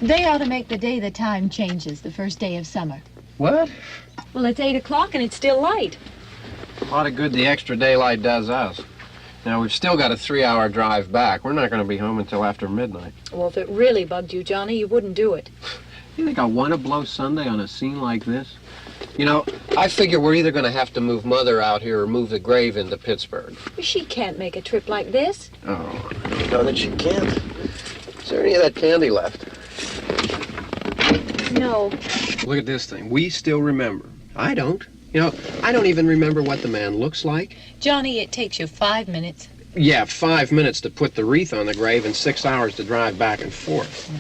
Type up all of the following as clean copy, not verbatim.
They ought to make the day the time changes, the first day of summer. What? Well, it's 8 o'clock and it's still light. A lot of good the extra daylight does us. Now, we've still got a 3-hour drive back. We're not going to be home until after midnight. Well, if it really bugged you, Johnny, you wouldn't do it. You think I want to blow Sunday on a scene like this? You know, I figure we're either going to have to move Mother out here or move the grave into Pittsburgh. She can't make a trip like this. Oh, I know that she can't. Is there any of that candy left? No. Look at this thing. We still remember. I don't. You know, I don't even remember what the man looks like. Johnny, it takes you 5 minutes. Yeah, 5 minutes to put the wreath on the grave and 6 hours to drive back and forth.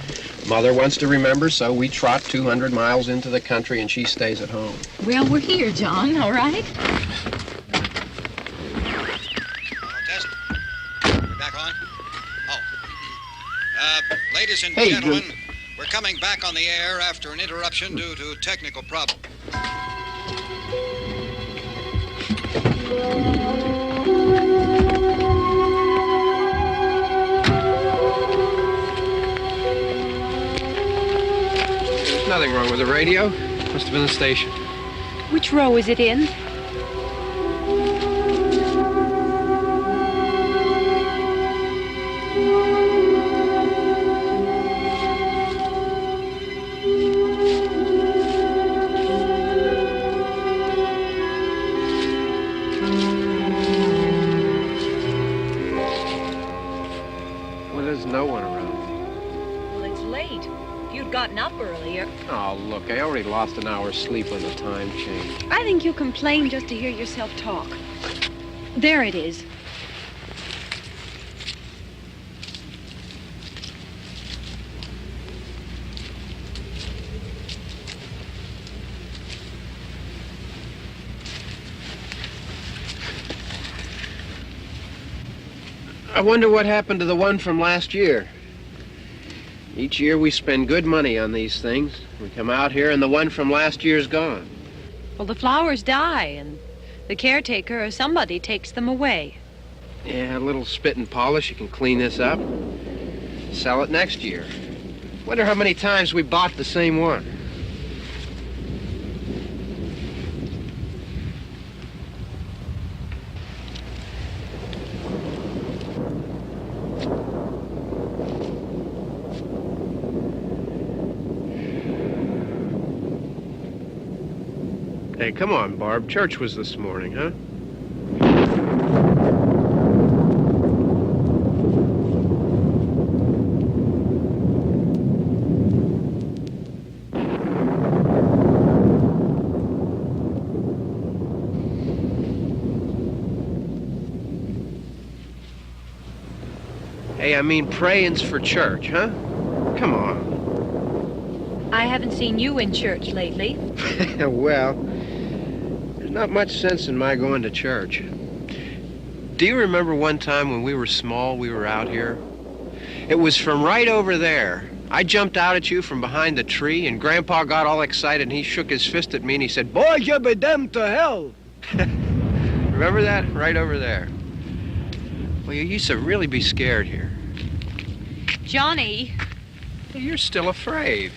Mother wants to remember, so we trot 200 miles into the country and she stays at home. Well, we're here, John, all right? Test. We're back on? Oh. Ladies and Hey, gentlemen, good. we're coming back on the air after an interruption due to technical problem. There's nothing wrong with the radio. Must have been the station. Which row is it in? Well, there's no one around. Well, it's late. If you'd gotten up earlier. Oh, look, I already lost an hour's sleep on the time change. I think you complain just to hear yourself talk. There it is. I wonder what happened to the one from last year. Each year we spend good money on these things. We come out here and the one from last year's gone. Well, the flowers die, and the caretaker or somebody takes them away. Yeah, a little spit and polish. You can clean this up. Sell it next year. Wonder how many times we bought the same one. Hey, come on, Barb. Church was this morning, huh? Hey, I mean praying's for church, huh? Come on. I haven't seen you in church lately. Well, there's not much sense in my going to church. Do you remember one time when we were small, we were out here? It was from right over there. I jumped out at you from behind the tree, and Grandpa got all excited, and he shook his fist at me, and he said, "Boy, you be damned to hell." Remember that? Right over there. Well, you used to really be scared here. Johnny, You're still afraid.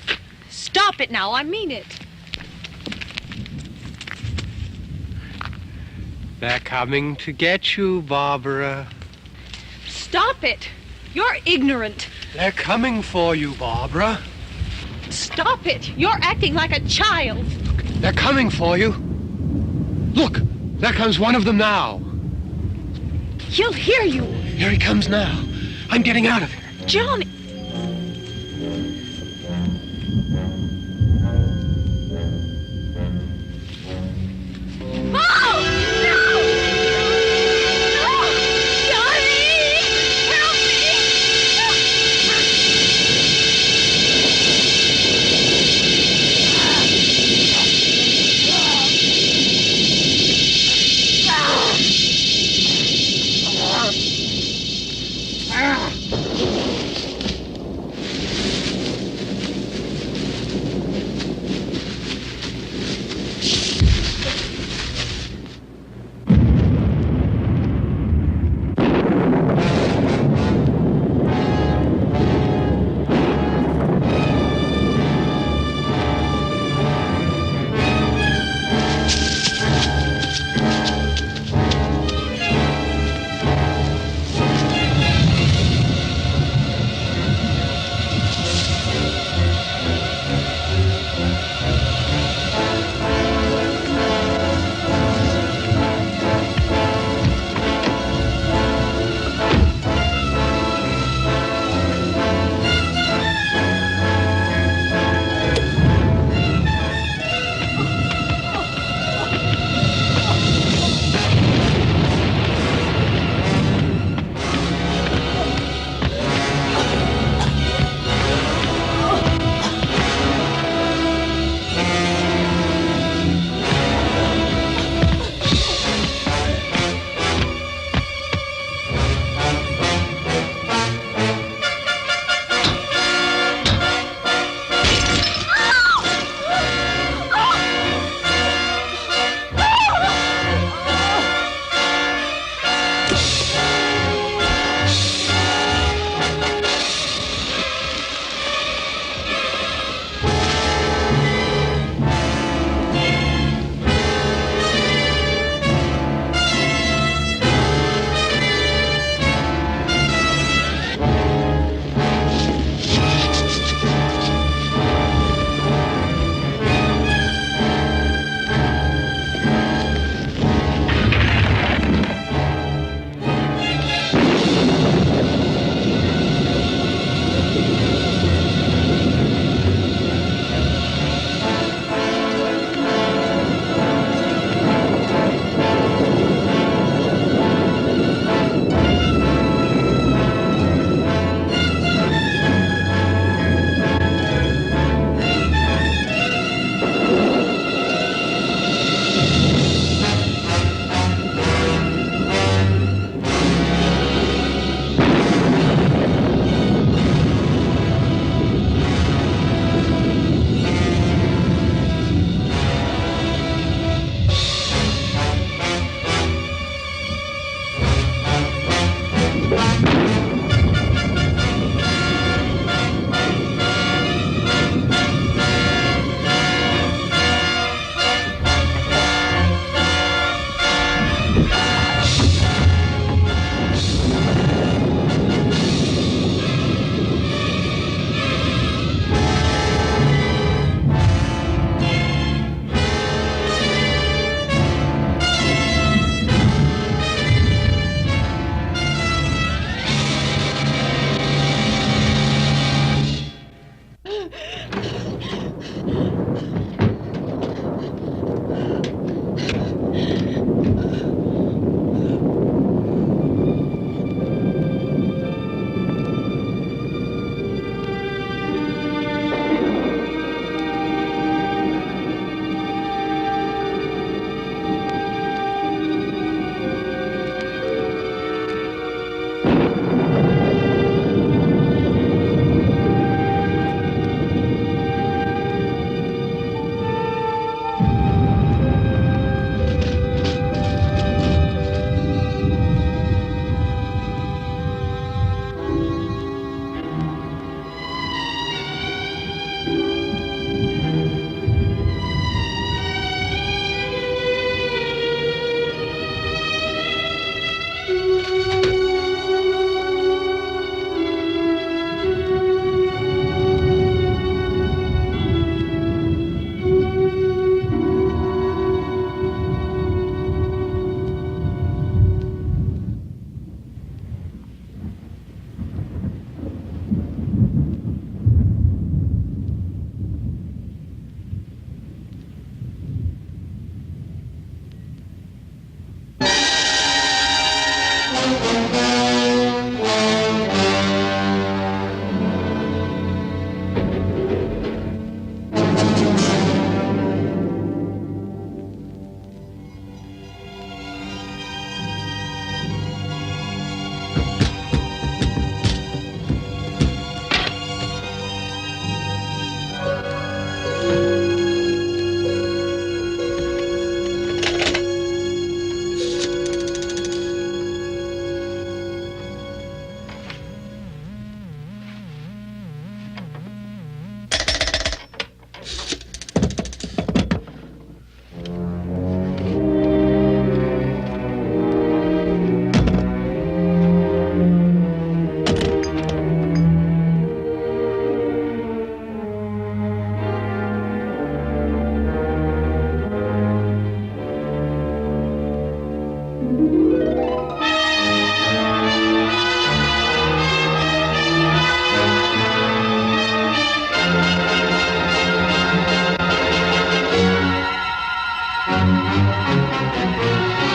stop it now. I mean it. They're coming to get you, Barbara. Stop it. You're ignorant. They're coming for you, Barbara. Stop it. You're acting like a child. They're coming for you. Look, there comes one of them now. He'll hear you. Here he comes now. I'm getting out of here. Johnny. Oh! No! No! Johnny! Help me!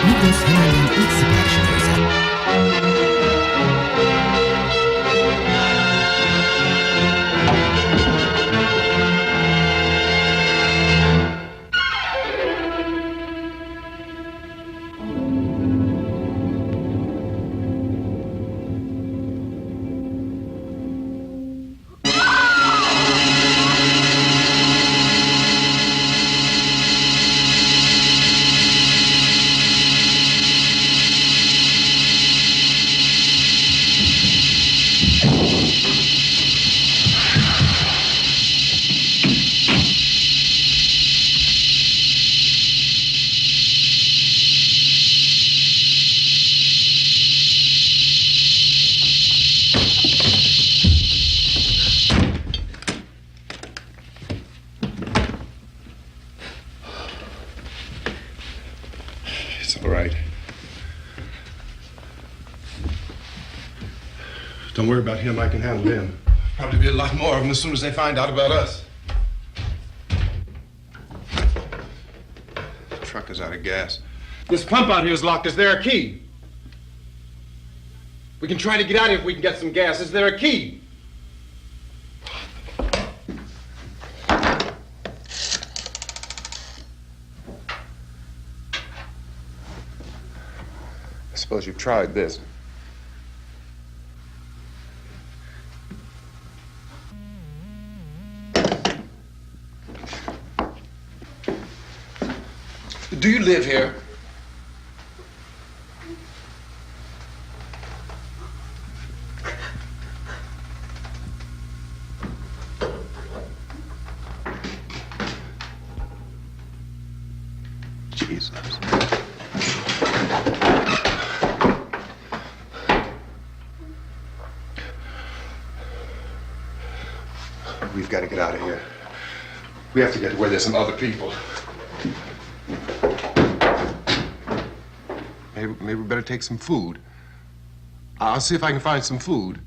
Migros hemen ilk siparişine özel. It's all right. Don't worry about him. I can handle him. Probably be a lot more of them as soon as they find out about us. The truck is out of gas. This pump out here is locked. Is there a key? We can try to get out of here if we can get some gas. Is there a key? I suppose you've tried this. Do you live here? Jesus. We've got to get out of here. We have to get to where there's some other people. Maybe we better take some food. I'll see if I can find some food.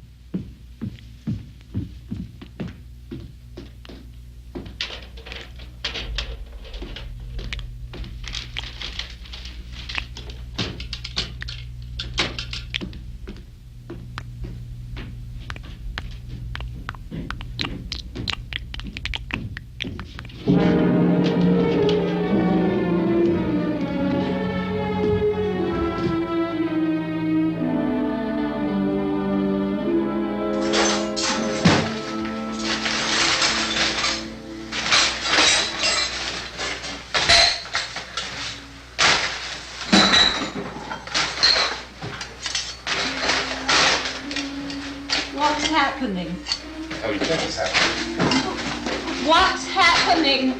What's happening? Oh, you think it's happening? What's happening?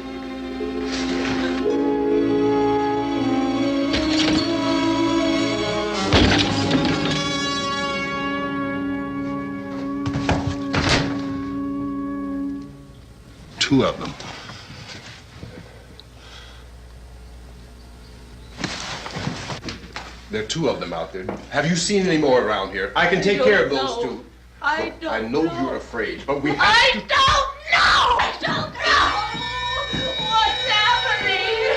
Two of them. There are two of them out there. Have you seen any more around here? I can take care of those two. I don't I know you're afraid, but we have I to... don't know! I don't know! What's happening?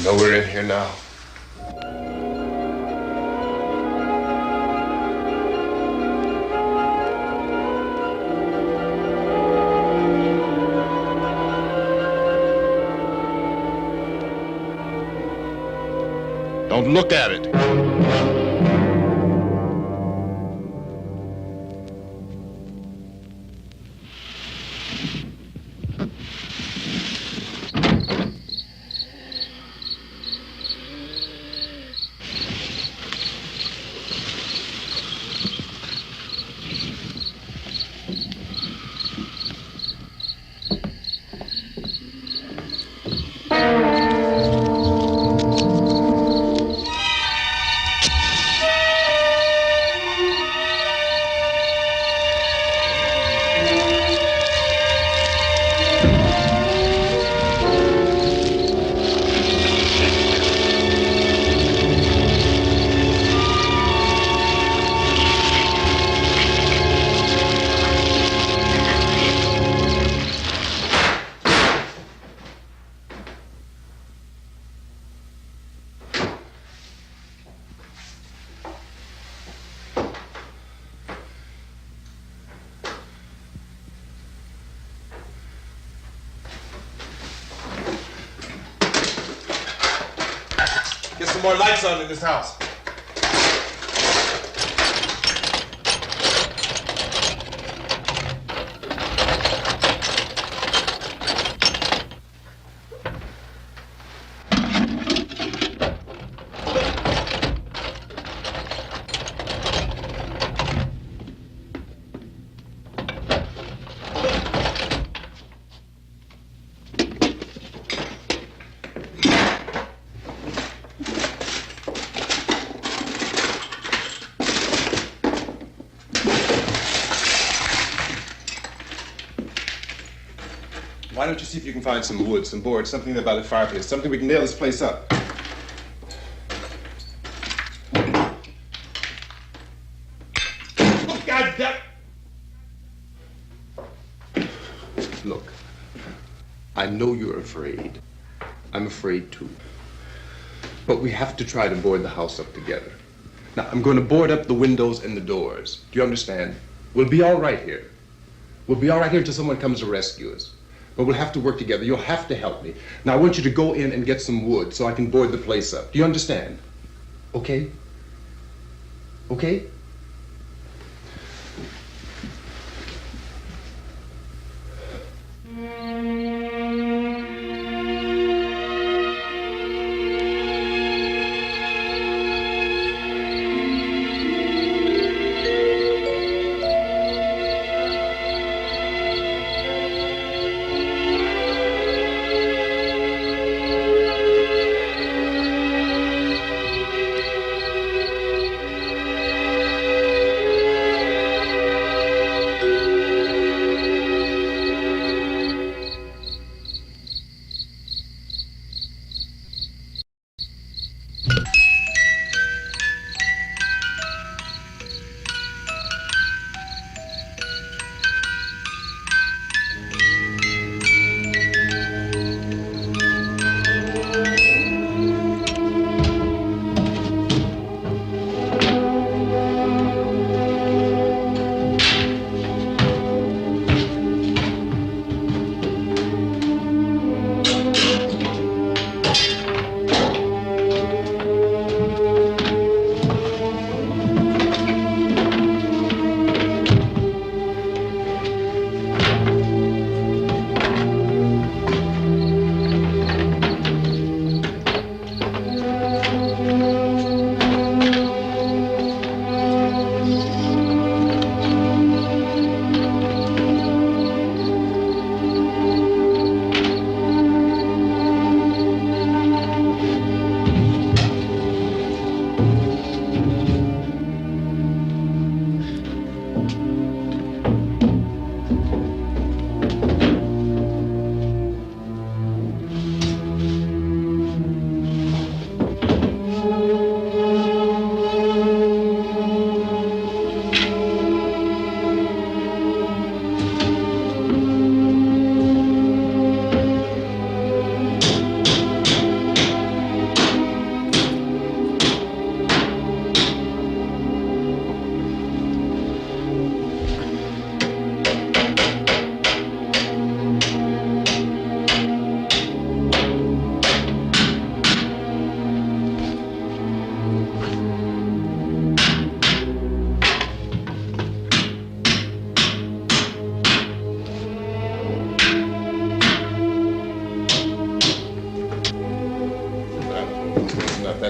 know we're in here now. Don't look at it. Get some more lights on in this house. Why don't you see if you can find some wood, some boards, something about a fireplace, something we can nail this place up. Oh, God damn! Look, I know you're afraid. I'm afraid too. But we have to try to board the house up together. Now, I'm going to board up the windows and the doors. Do you understand? We'll be all right here. We'll be all right here until someone comes to rescue us. But we'll have to work together. You'll have to help me. Now, I want you to go in and get some wood so I can board the place up. Do you understand? Okay? Okay?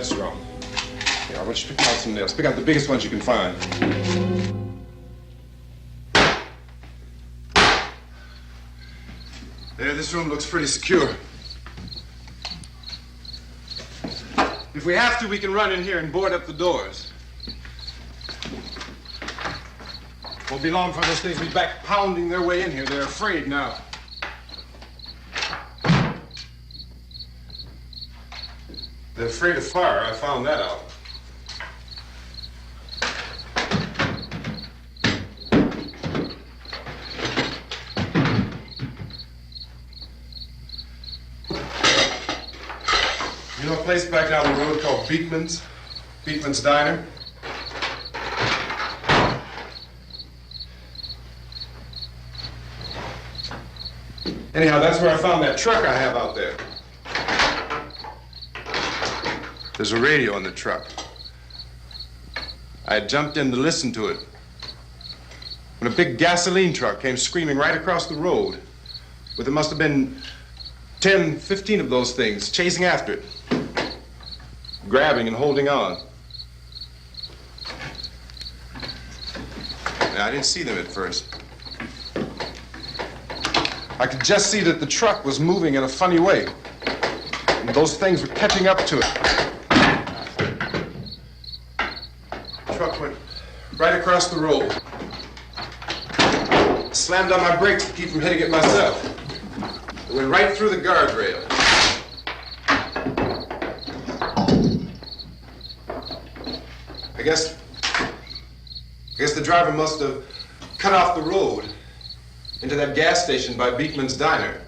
That's wrong. Here, I want you to pick out some nails. Pick out the biggest ones you can find. There, this room looks pretty secure. If we have to, we can run in here and board up the doors. Won't be long for those things to be back pounding their way in here. They're afraid now. They're afraid of fire. I found that out. You know a place back down the road called Beekman's? Beekman's Diner? Anyhow, that's where I found that truck I have out there. There's a radio in the truck. I had jumped in to listen to it when a big gasoline truck came screaming right across the road with there must have been 10, 15 of those things chasing after it, grabbing and holding on. Now, I didn't see them at first. I could just see that the truck was moving in a funny way, and those things were catching up to it. The truck went right across the road. Slammed on my brakes to keep from hitting it myself. It went right through the guardrail. I guess the driver must have cut off the road into that gas station by Beekman's Diner.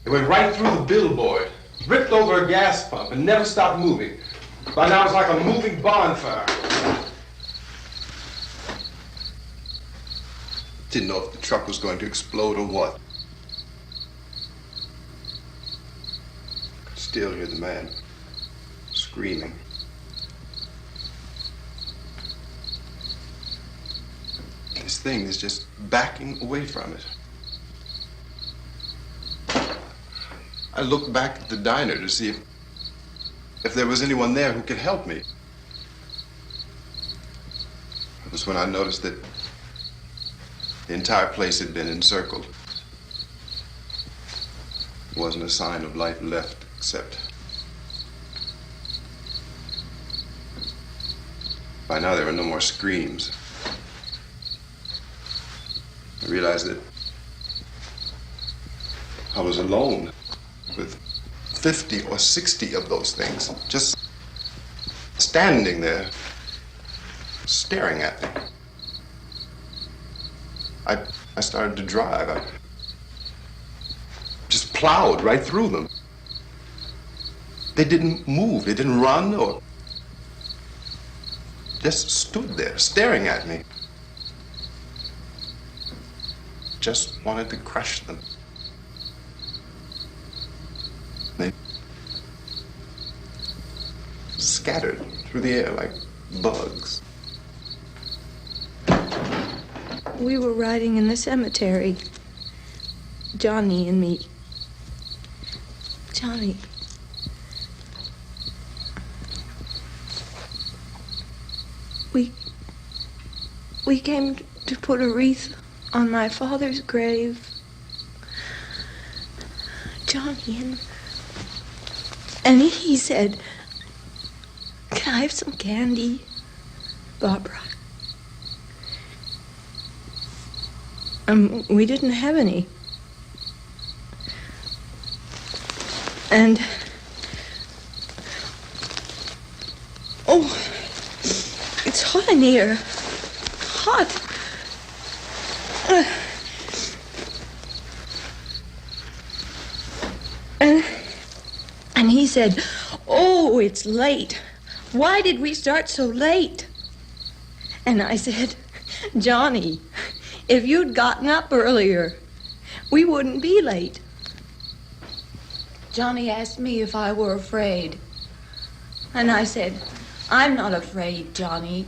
It went right through the billboard, ripped over a gas pump, and never stopped moving. By now, it's like a moving bonfire. Didn't know if the truck was going to explode or what. Still hear the man screaming. This thing is just backing away from it. I looked back at the diner to see if there was anyone there who could help me. It was when I noticed that the entire place had been encircled. There wasn't a sign of life left except by now there were no more screams. I realized that I was alone with 50 or 60 of those things, just standing there, staring at me. I started to drive. I just plowed right through them. They didn't move, they didn't run or just stood there staring at me. Just wanted to crush them. They scattered through the air like bugs. We were riding in the cemetery, Johnny and me. Johnny. We came to put a wreath on my father's grave. Johnny, and he said, "Can I have some candy, Barbara?" We didn't have any. And oh, it's hot in here. Hot. And he said, "Oh, it's late. Why did we start so late?" And I said, "Johnny, if you'd gotten up earlier, we wouldn't be late." Johnny asked me if I were afraid. And I said, "I'm not afraid, Johnny."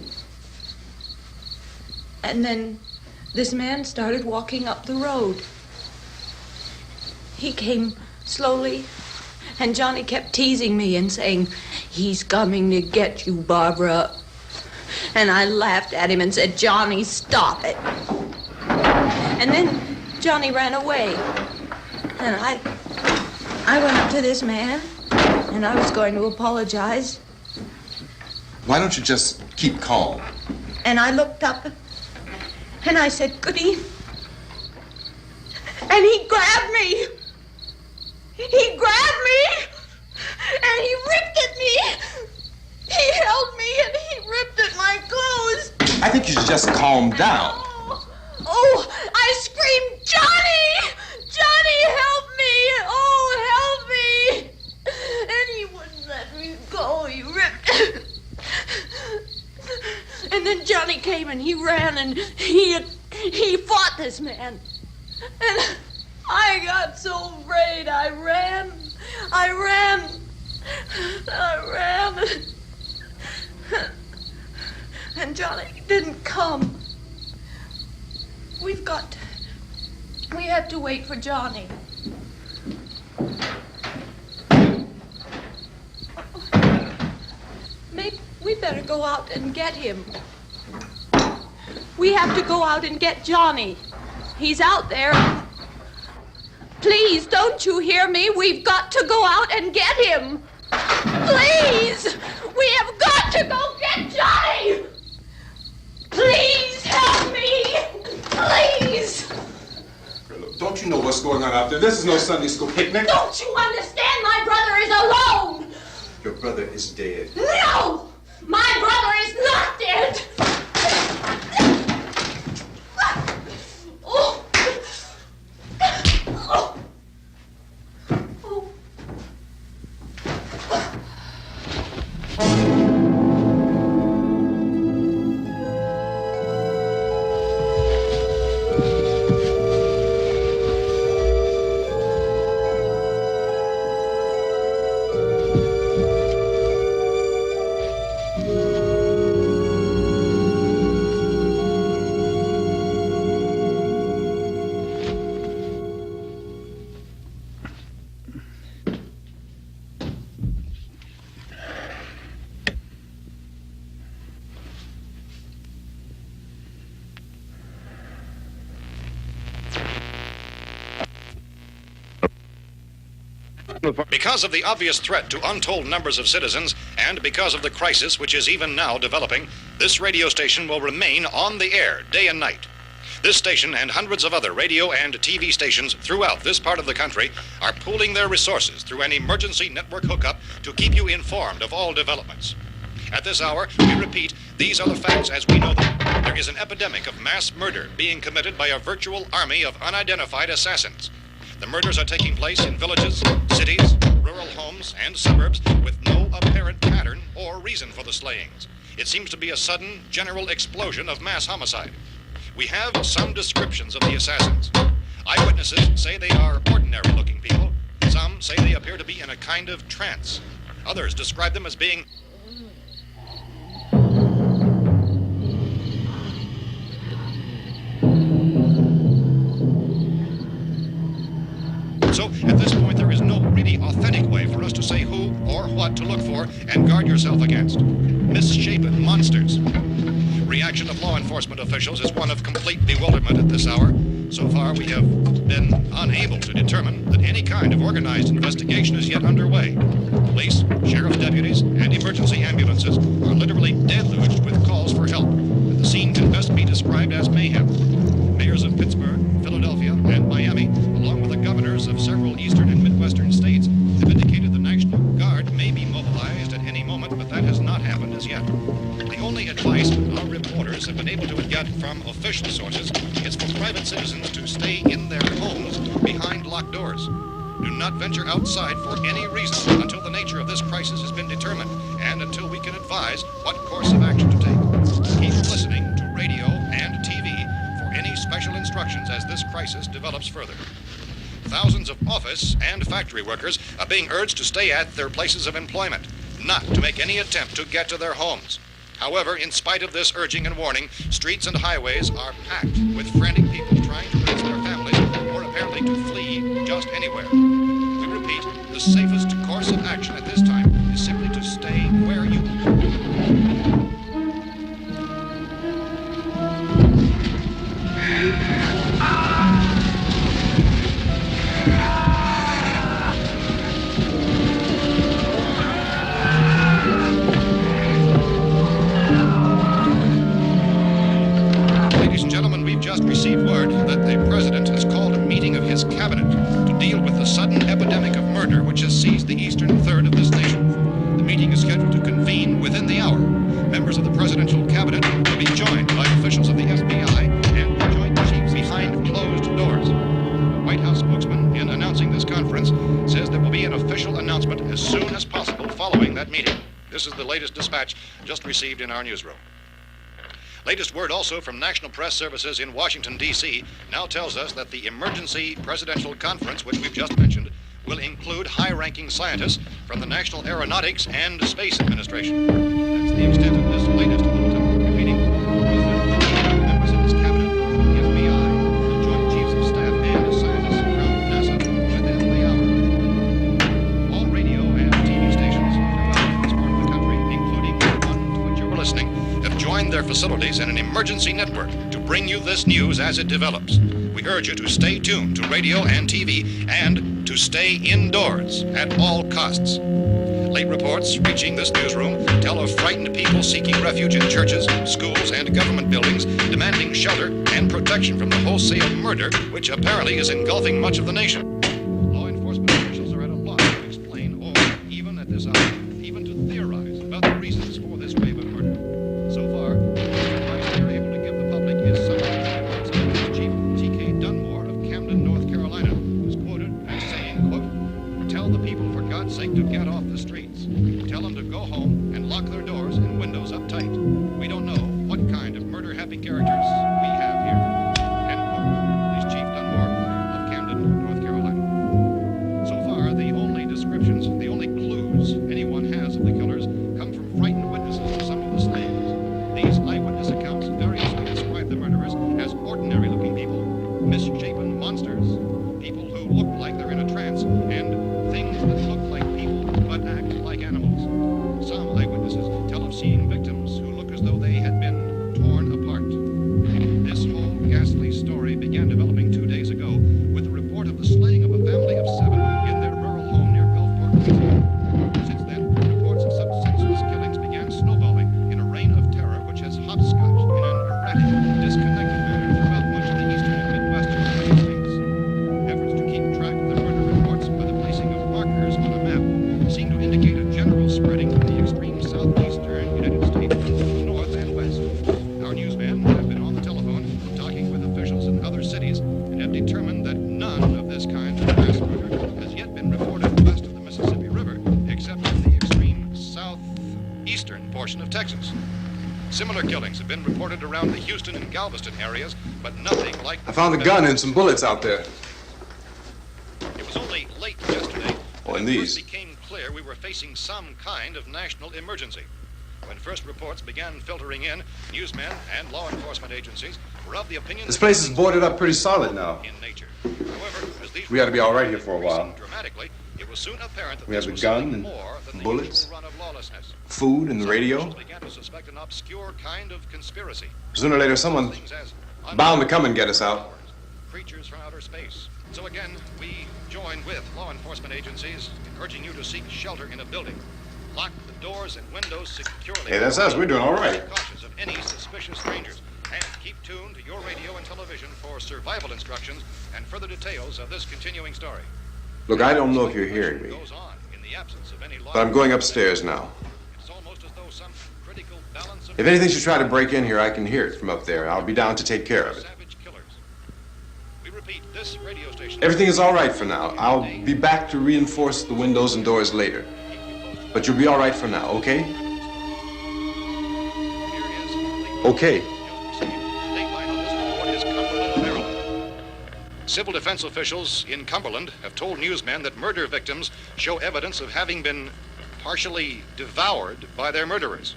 And then this man started walking up the road. He came slowly And Johnny kept teasing me and saying, "He's coming to get you, Barbara." And I laughed at him and said, "Johnny, stop it." And then Johnny ran away. And I went up to this man, and I was going to apologize. Why don't you just keep calm? And I looked up, and I said, "Good evening." And he grabbed me. He grabbed me, and he ripped at me. He held me, and he ripped at my clothes. I think you should just calm down. Oh, I screamed, "Johnny! Johnny, help me! Oh, help me!" And he wouldn't let me go. He ripped. And then Johnny came and he ran and he fought this man. And I got so afraid. I ran. And Johnny didn't come. We have to wait for Johnny. Maybe we better go out and get him. We have to go out and get Johnny. He's out there. Please, don't you hear me? We've got to go out and get him. Please! We have got to go get Johnny! Please help me! Please! Don't you know what's going on out there? This is no Sunday school picnic. Don't you understand? My brother is alone! Your brother is dead. No! My brother is not dead! Oh. Oh. Because of the obvious threat to untold numbers of citizens, and because of the crisis which is even now developing, this radio station will remain on the air day and night. This station and hundreds of other radio and TV stations throughout this part of the country are pooling their resources through an emergency network hookup to keep you informed of all developments. At this hour, we repeat, these are the facts as we know them. There is an epidemic of mass murder being committed by a virtual army of unidentified assassins. The murders are taking place in villages, cities, rural homes, and suburbs with no apparent pattern or reason for the slayings. It seems to be a sudden, general explosion of mass homicide. We have some descriptions of the assassins. Eyewitnesses say they are ordinary-looking people. Some say they appear to be in a kind of trance. Others describe them as being So, at this point, there is no really authentic way for us to say who or what to look for and guard yourself against. Misshapen monsters. Reaction of law enforcement officials is one of complete bewilderment at this hour. So far, we have been unable to determine that any kind of organized investigation is yet underway. Police, sheriff's deputies, and emergency ambulances are literally deluged with calls for help. The scene can best be described as mayhem. Mayors of Pittsburgh, Philadelphia, and Miami, along with the governors of several eastern and midwestern states, have indicated the National Guard may be mobilized at any moment, but that has not happened as yet. The only advice our reporters have been able to get from official sources is for private citizens to stay in their homes behind locked doors. Do not venture outside for any reason until the nature of this crisis has been determined and until we can advise what course of action to take. Keep listening to radio and TV for any special instructions as this crisis develops further. Thousands of office and factory workers are being urged to stay at their places of employment, not to make any attempt to get to their homes. However, in spite of this urging and warning, streets and highways are packed with frantic people trying to raise their families or apparently to flee just anywhere. We repeat, the safest course course of action at this time is simply to stay where you are. Ladies and gentlemen, we've just received word that the President has called a meeting of his cabinet to deal with the sudden epidemic of murder which has seized the eastern third of this nation. The meeting is scheduled to convene within the hour. Members of the presidential cabinet will be joined by officials of the FBI and the Joint Chiefs behind closed doors. The White House spokesman, in announcing this conference, says there will be an official announcement as soon as possible following that meeting. This is the latest dispatch just received in our newsroom. Latest word also from National Press Services in Washington, D.C. now tells us that the emergency presidential conference, which we've just mentioned, will include high-ranking scientists from the National Aeronautics and Space Administration. That's the extent of this latest bulletin. Repeating, members of his cabinet, the FBI, the Joint Chiefs of Staff, and scientists from NASA within the hour. All radio and TV stations throughout this part of the country, including the one to which you're listening, have joined their facilities in an emergency network to bring you this news as it develops. We urge you to stay tuned to radio and TV and to stay indoors at all costs. Late reports reaching this newsroom tell of frightened people seeking refuge in churches, schools, and government buildings, demanding shelter and protection from the wholesale murder which apparently is engulfing much of the nation. Law enforcement officials are at a loss to explain or, even at this hour, even to theorize about the reasons for this wave of murder. So far, the advice they're able to give the public is summary reports of Police Chief T.K. Dunmore of Camden, North Carolina, who's quoted as saying, quote, "Tell the people for God's sake to get off the streets. Tell them to go home and lock their doors and windows up tight. We don't know what kind of murder-happy characters we have here." End quote. Police Chief Dunmore of Camden, North Carolina. So far, the only descriptions, the only clues anyone has of the killers come from frightened witnesses of some of the slayings. These eyewitness accounts variously describe the murderers as ordinary-looking people, misshapen monsters, people who look like they're in a trance, and things that look like people but act like animals. Some eyewitnesses tell of seeing victims who look as though they had been torn apart. This whole ghastly story began developing 2 days ago with the report of the slaying of a family of 7 in their rural home near Gulfport, Louisiana. Since then, reports of such senseless killings began snowballing in a reign of terror which has hopscotched in an erratic, disconnected manner throughout much of the eastern and midwestern United States. Efforts to keep track of the murder reports by the placing of markers on a map seem to indicate a general spreading from the extreme southeastern United States to the north and west. Our newsmen have been on the telephone talking with officials in other cities and have determined that none of this kind of mass murder has yet been reported west of the Mississippi River, except in the extreme southeastern portion of Texas. Similar killings have been reported around the Houston and Galveston areas, but nothing like... I found the gun and some bullets out there. It was only late yesterday Oh, and that it these. first became clear we were facing some kind of national emergency. When first reports began filtering in, newsmen and law enforcement agencies were of the opinion This that place is boarded up pretty solid now. in nature. However, as these We ought to be all right here reports for a while. increased dramatically, it was soon apparent that We have this the was gun something and more than the bullets. usual run of lawlessness. Food and the Some radio. officials began to suspect an obscure kind of conspiracy. Sooner or later, someone's Things as bound to come and get us out. creatures from outer space. So again, we join with law enforcement agencies in urging you to seek shelter in a building. Lock the doors and windows securely. Hey, that's us. We're doing all right. Be cautious of any suspicious strangers. And keep tuned to your radio and television for survival instructions and further details of this continuing story. Look, I don't know if you're hearing me, Goes on in the absence of any law. but I'm going upstairs now. It's almost as though some critical balance of If anything should try to break in here, I can hear it from up there. I'll be down to take care of it. savage killers. We repeat, this radio station. Everything is all right for now. I'll be back to reinforce the windows and doors later. But you'll be all right for now, okay? Okay. Civil defense officials in Cumberland have told newsmen that murder victims show evidence of having been partially devoured by their murderers.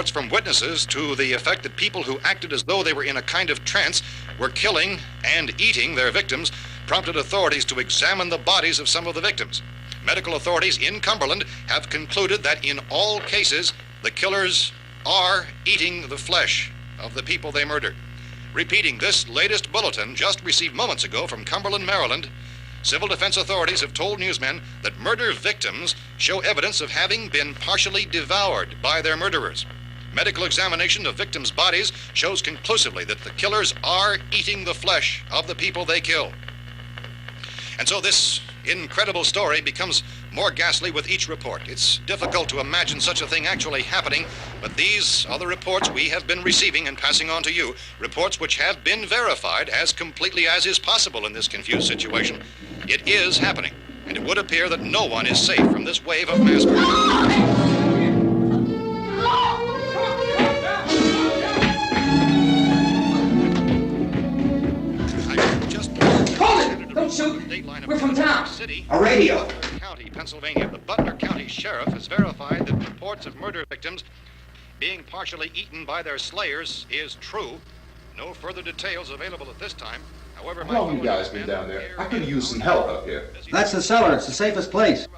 reports from witnesses to the effect that people who acted as though they were in a kind of trance were killing and eating their victims prompted authorities to examine the bodies of some of the victims. Medical authorities in Cumberland have concluded that in all cases, the killers are eating the flesh of the people they murdered. Repeating this latest bulletin just received moments ago from Cumberland, Maryland, civil defense authorities have told newsmen that murder victims show evidence of having been partially devoured by their murderers. Medical examination of victims' bodies shows conclusively that the killers are eating the flesh of the people they kill. And so this incredible story becomes more ghastly with each report. It's difficult to imagine such a thing actually happening, but these are the reports we have been receiving and passing on to you, reports which have been verified as completely as is possible in this confused situation. It is happening, and it would appear that no one is safe from this wave of mass murder. Don't shoot! We're from town. A radio. County, Pennsylvania. The Butler County Sheriff has verified that reports of murder victims being partially eaten by their slayers is true. No further details available at this time. However, how long you guys been down there? I could use some help up here. That's the cellar. It's the safest place.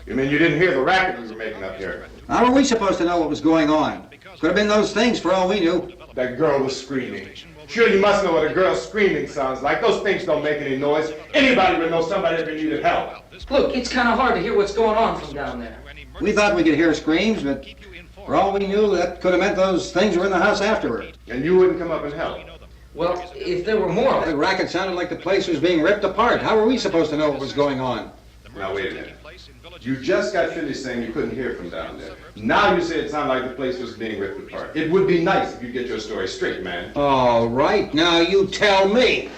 You mean you didn't hear the racket we were making up here? How were we supposed to know what was going on? Could have been those things for all we knew. That girl was screaming. Sure, you must know what a girl screaming sounds like. Those things don't make any noise. Anybody would know somebody ever needed help. Look, it's kind of hard to hear what's going on from down there. We thought we could hear screams, but for all we knew, that could have meant those things were in the house afterward. And you wouldn't come up and help? Well, if there were more... The racket sounded like the place was being ripped apart. How were we supposed to know what was going on? Now, wait a minute. You just got finished saying you couldn't hear from down there. Now you say it sounded like the place was being ripped apart. It would be nice if you get your story straight, man. All right, now you tell me.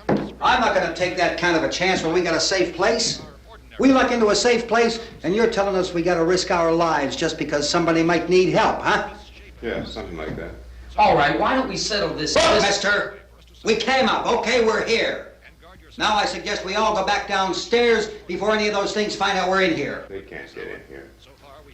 I'm not going to take that kind of a chance when we got a safe place. We luck into a safe place, and you're telling us we got to risk our lives just because somebody might need help, huh? Yeah, something like that. All right, why don't we settle this? Look, mister, we came up. Okay, we're here. Now I suggest we all go back downstairs before any of those things find out we're in here. They can't get in here.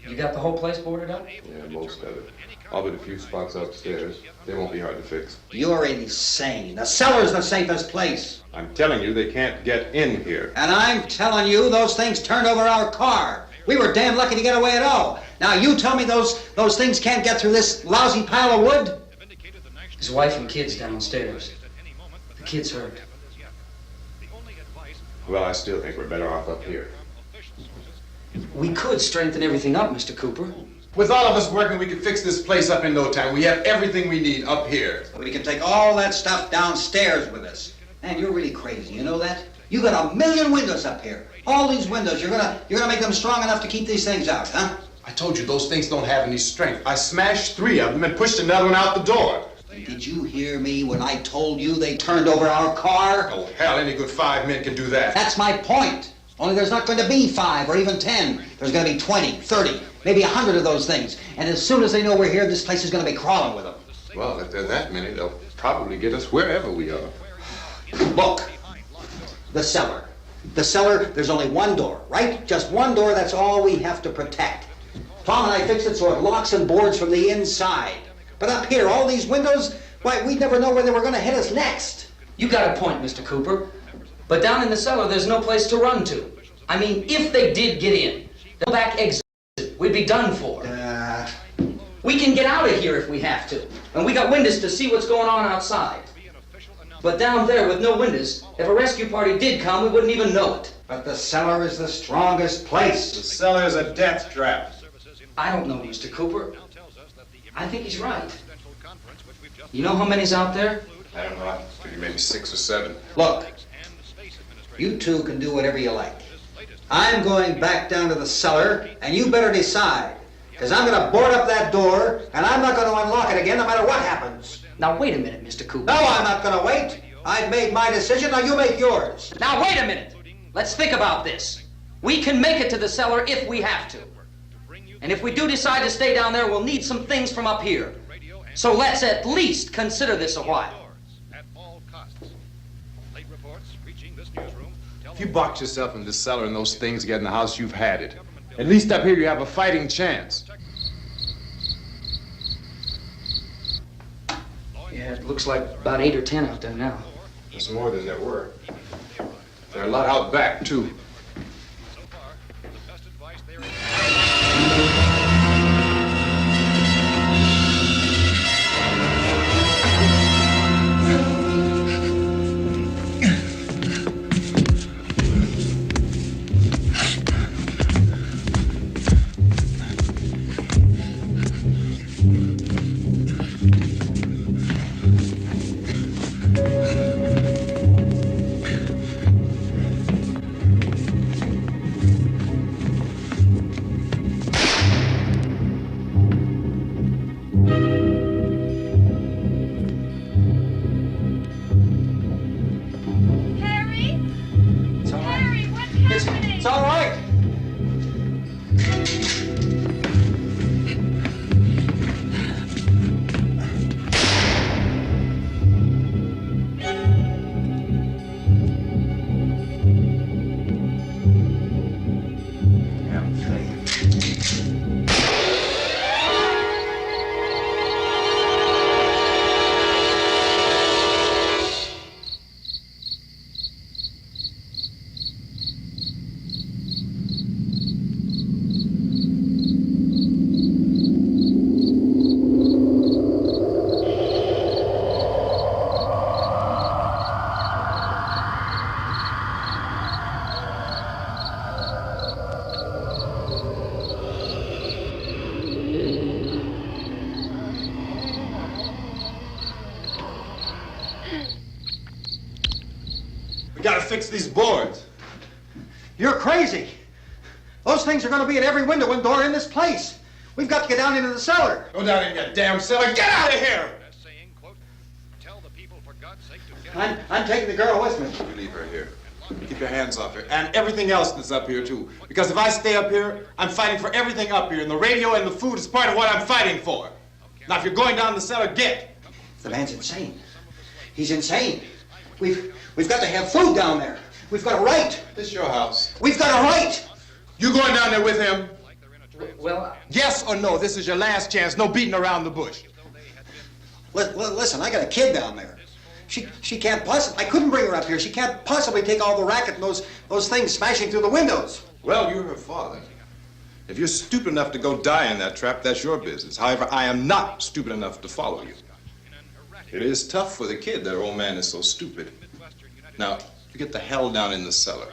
You got the whole place boarded up? Yeah, most of it. All but a few spots upstairs. They won't be hard to fix. You're insane. The cellar's the safest place. I'm telling you, they can't get in here. And I'm telling you, those things turned over our car. We were damn lucky to get away at all. Now you tell me those things can't get through this lousy pile of wood? His wife and kids downstairs. The kid's hurt. Well, I still think we're better off up here. We could strengthen everything up, Mr. Cooper. With all of us working, we could fix this place up in no time. We have everything we need up here. We can take all that stuff downstairs with us. Man, you're really crazy, you know that? You got 1,000,000 windows up here. All these windows, you're gonna make them strong enough to keep these things out, huh? I told you those things don't have any strength. I smashed 3 of them and pushed another one out the door. Did you hear me when I told you they turned over our car? Oh, hell, any good 5 men can do that. That's my point. Only there's not going to be 5 or even 10. There's going to be 20, 30, maybe 100 of those things. And as soon as they know we're here, this place is going to be crawling with them. Well, if there are that many, they'll probably get us wherever we are. Look, the cellar. The cellar, there's only one door, right? Just one door, that's all we have to protect. Tom and I fixed it so it locks and boards from the inside. But up here, all these windows, why, we'd never know where they were going to hit us next. You got a point, Mr. Cooper. But down in the cellar, there's no place to run to. I mean, if they did get in, the back exit, we'd be done for. We can get out of here if we have to. And we got windows to see what's going on outside. But down there with no windows, if a rescue party did come, we wouldn't even know it. But the cellar is the strongest place. The cellar is a death trap. I don't know, Mr. Cooper. I think he's right. You know how many's out there? I don't know. I figure maybe 6 or 7. Look, you two can do whatever you like. I'm going back down to the cellar, and you better decide. Because I'm going to board up that door, and I'm not going to unlock it again no matter what happens. Now, wait a minute, Mr. Cooper. No, I'm not going to wait. I've made my decision, now you make yours. Now, wait a minute. Let's think about this. We can make it to the cellar if we have to. And if we do decide to stay down there, we'll need some things from up here. So let's at least consider this a while. If you box yourself in this cellar and those things get in the house, you've had it. At least up here you have a fighting chance. Yeah, it looks like about 8 or 10 out there now. There's more than there were. There are a lot out back, too. It's all right. Gotta fix these boards. You're crazy. Those things are going to be at every window and door in this place. We've got to get down into the cellar. Go down in your damn cellar. Get out of here! I'm taking the girl with me. You leave her here. Keep your hands off her. And everything else that's up here, too. Because if I stay up here, I'm fighting for everything up here. And the radio and the food is part of what I'm fighting for. Now, if you're going down the cellar, get. The man's insane. He's insane. We've got to have food down there. We've got a right. This is your house. We've got a right. You going down there with him? Well, yes or no? This is your last chance. No beating around the bush. Listen, I got a kid down there. She can't possibly. I couldn't bring her up here. She can't possibly take all the racket and those things smashing through the windows. Well, you're her father. If you're stupid enough to go die in that trap, that's your business. However, I am not stupid enough to follow you. It is tough for the kid that old man is so stupid. Now, you get the hell down in the cellar.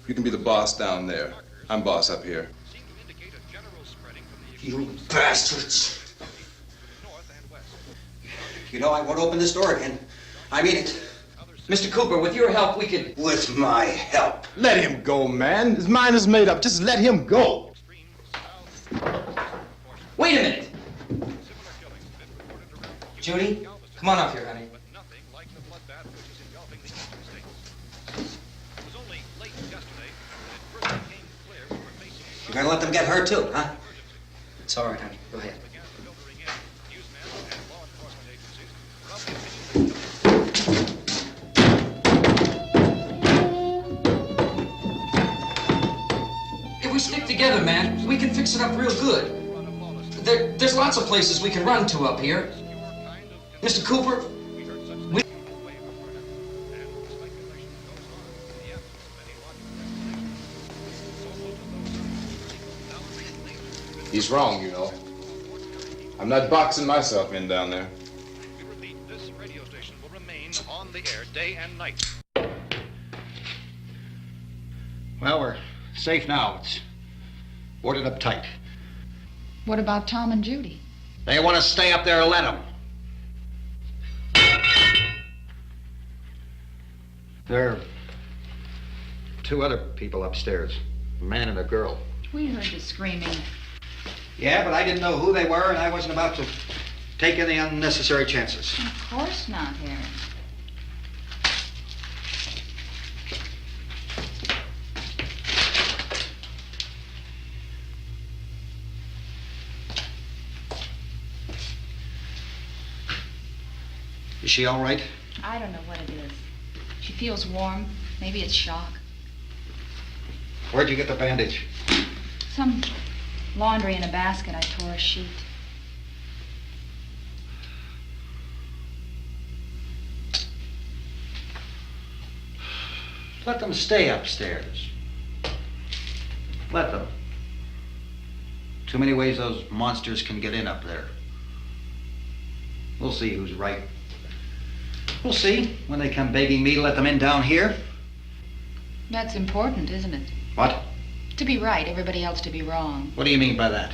You can be the boss down there. I'm boss up here. You bastards. You know, I won't open this door again. I mean it. Mr. Cooper, with your help, we could... With my help. Let him go, man. His mind is made up. Just let him go. Wait a minute. Judy, come on up here, honey. You're gonna let them get hurt too, huh? It's all right, honey. Go ahead. If we stick together, man, we can fix it up real good. There's lots of places we can run to up here. Mr. Cooper, He's wrong, you know. I'm not boxing myself in down there. This radio station will remain on the air day and night. Well, we're safe now. It's boarded up tight. What about Tom and Judy? They want to stay up there, let them. There are two other people upstairs, a man and a girl. We heard the screaming. Yeah, but I didn't know who they were, and I wasn't about to take any unnecessary chances. Of course not, Harry. Is she all right? I don't know what it is. She feels warm. Maybe it's shock. Where'd you get the bandage? Some laundry in a basket. I tore a sheet. Let them stay upstairs. Let them. Too many ways those monsters can get in up there. We'll see who's right. We'll see when they come begging me to let them in down here. That's important, isn't it? What? To be right, everybody else to be wrong. What do you mean by that?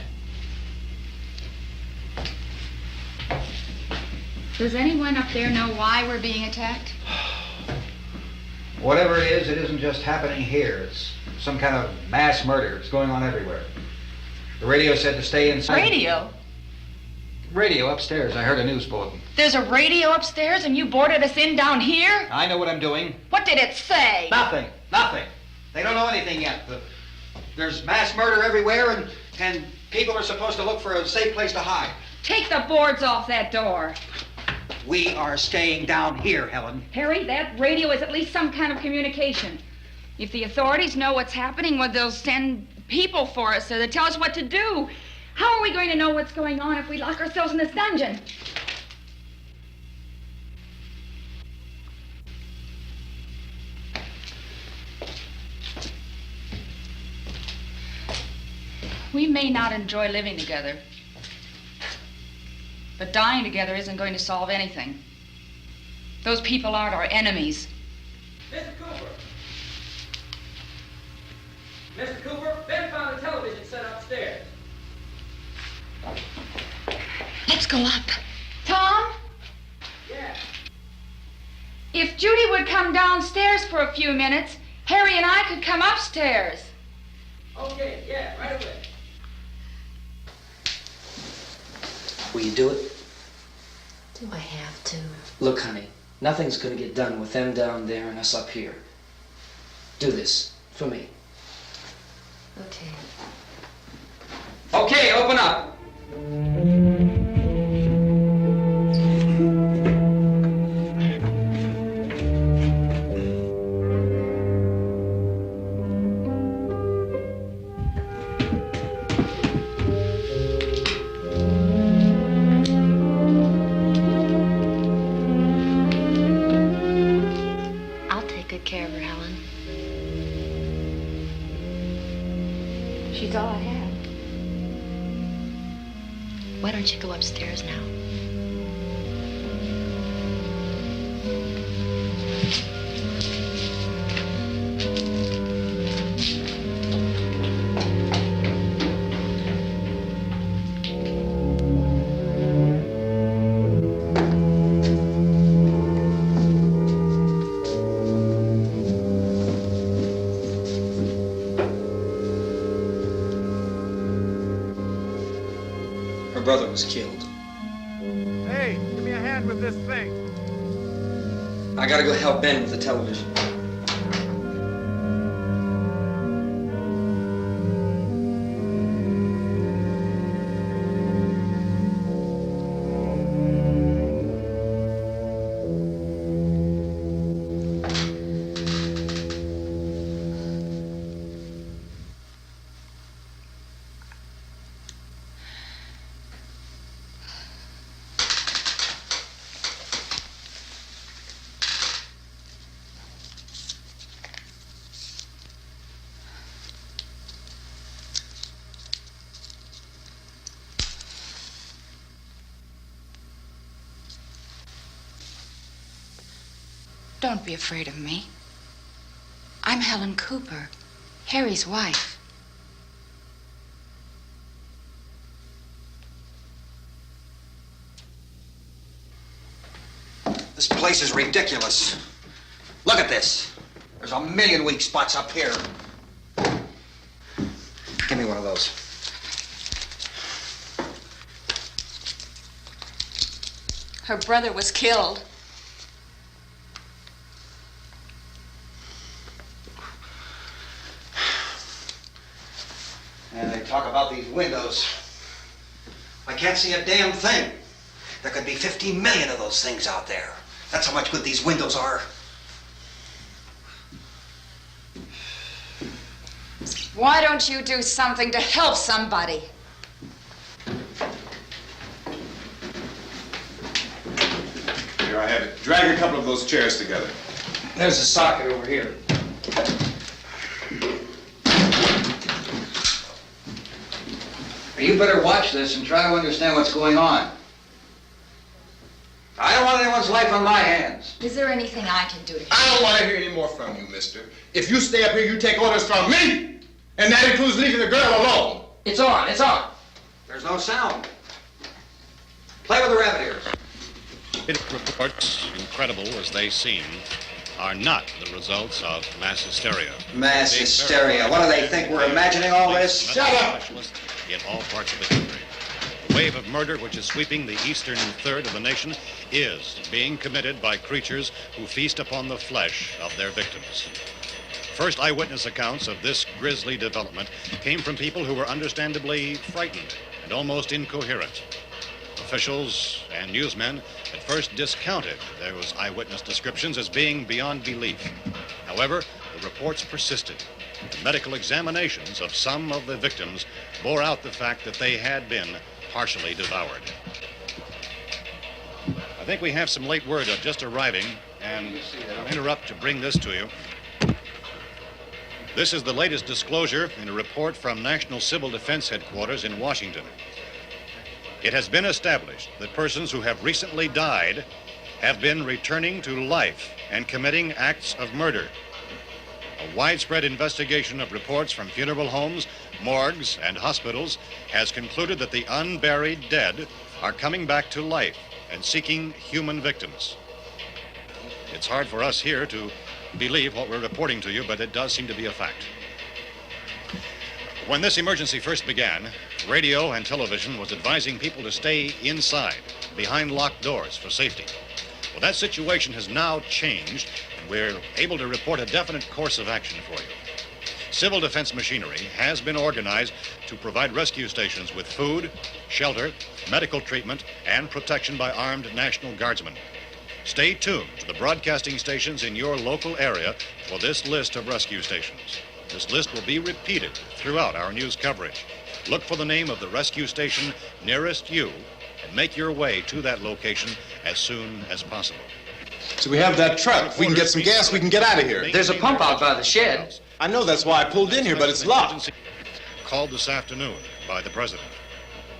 Does anyone up there know why we're being attacked? Whatever it isn't just happening here. It's some kind of mass murder. It's going on everywhere. The radio said to stay inside. Radio? Radio upstairs. I heard a news bulletin. There's a radio upstairs and you boarded us in down here? I know what I'm doing. What did it say? Nothing. Nothing. They don't know anything yet. There's mass murder everywhere and people are supposed to look for a safe place to hide. Take the boards off that door. We are staying down here, Helen. Harry, that radio is at least some kind of communication. If the authorities know what's happening, well, they'll send people for us so they tell us what to do. How are we going to know what's going on if we lock ourselves in this dungeon? We may not enjoy living together, but dying together isn't going to solve anything. Those people aren't our enemies. Mr. Cooper! Mr. Cooper, Ben found a television set upstairs. Let's go up. Tom? Yeah. If Judy would come downstairs for a few minutes, Harry and I could come upstairs. Okay, yeah, right away. Will you do it? Do I have to? Look, honey, nothing's gonna get done with them down there and us up here. Do this, for me. Okay. Okay, open up. I'll take good care of her, Helen. She's all I have. Why don't you go upstairs now? Her brother was killed. Hey, give me a hand with this thing. I gotta go help Ben with the television. Don't be afraid of me. I'm Helen Cooper, Harry's wife. This place is ridiculous. Look at this. There's a million weak spots up here. Give me one of those. Her brother was killed. And they talk about these windows. I can't see a damn thing. There could be 15 million of those things out there. That's how much good these windows are. Why don't you do something to help somebody? Here, I have it. Drag a couple of those chairs together. There's a socket over here. You better watch this and try to understand what's going on. I don't want anyone's life on my hands. Is there anything I can do to help? I don't want to hear any more from you, mister. If you stay up here, you take orders from me. And that includes leaving the girl alone. It's on, it's on. There's no sound. Play with the rabbit ears. Reports, incredible as they seem, are not the results of mass hysteria. Mass hysteria. What do they think? We're imagining all this? Shut up! In all parts of the country. The wave of murder which is sweeping the eastern third of the nation is being committed by creatures who feast upon the flesh of their victims. First eyewitness accounts of this grisly development came from people who were understandably frightened and almost incoherent. Officials and newsmen at first discounted those eyewitness descriptions as being beyond belief. However, the reports persisted. The medical examinations of some of the victims bore out the fact that they had been partially devoured. I think we have some late word just arriving, and I'll interrupt to bring this to you. This is the latest disclosure in a report from National Civil Defense Headquarters in Washington. It has been established that persons who have recently died have been returning to life and committing acts of murder. A widespread investigation of reports from funeral homes, morgues, and hospitals has concluded that the unburied dead are coming back to life and seeking human victims. It's hard for us here to believe what we're reporting to you, but it does seem to be a fact. When this emergency first began, radio and television was advising people to stay inside, behind locked doors for safety. Well, that situation has now changed, and we're able to report a definite course of action for you. Civil defense machinery has been organized to provide rescue stations with food, shelter, medical treatment, and protection by armed National Guardsmen. Stay tuned to the broadcasting stations in your local area for this list of rescue stations. This list will be repeated throughout our news coverage. Look for the name of the rescue station nearest you and make your way to that location as soon as possible. So we have that truck. If we can get some gas, we can get out of here. There's a pump out by the shed. I know, that's why I pulled in here, but it's locked. Called this afternoon by the President.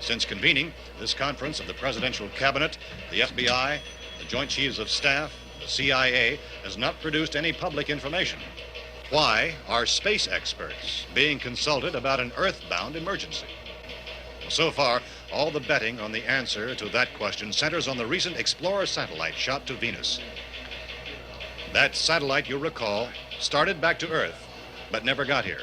Since convening this conference of the Presidential Cabinet, the FBI, the Joint Chiefs of Staff, the CIA has not produced any public information. Why are space experts being consulted about an earthbound emergency? Well, so far, all the betting on the answer to that question centers on the recent Explorer satellite shot to Venus. That satellite, you'll recall, started back to Earth, but never got here.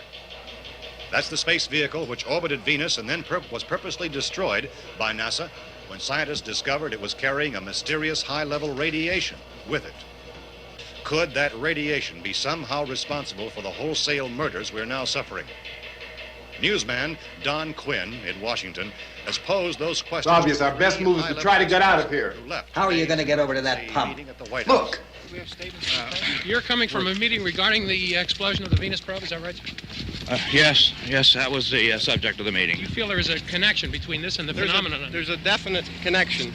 That's the space vehicle which orbited Venus and then was purposely destroyed by NASA when scientists discovered it was carrying a mysterious high-level radiation with it. Could that radiation be somehow responsible for the wholesale murders we're now suffering? Newsman Don Quinn in Washington has posed those questions. It's obvious our best move is to try to get out of here. How are you going to get over to that pump? Look! You're coming from a meeting regarding the explosion of the Venus probe, is that right? Yes, that was the subject of the meeting. Do you feel there is a connection between this and the phenomenon? There's a definite connection.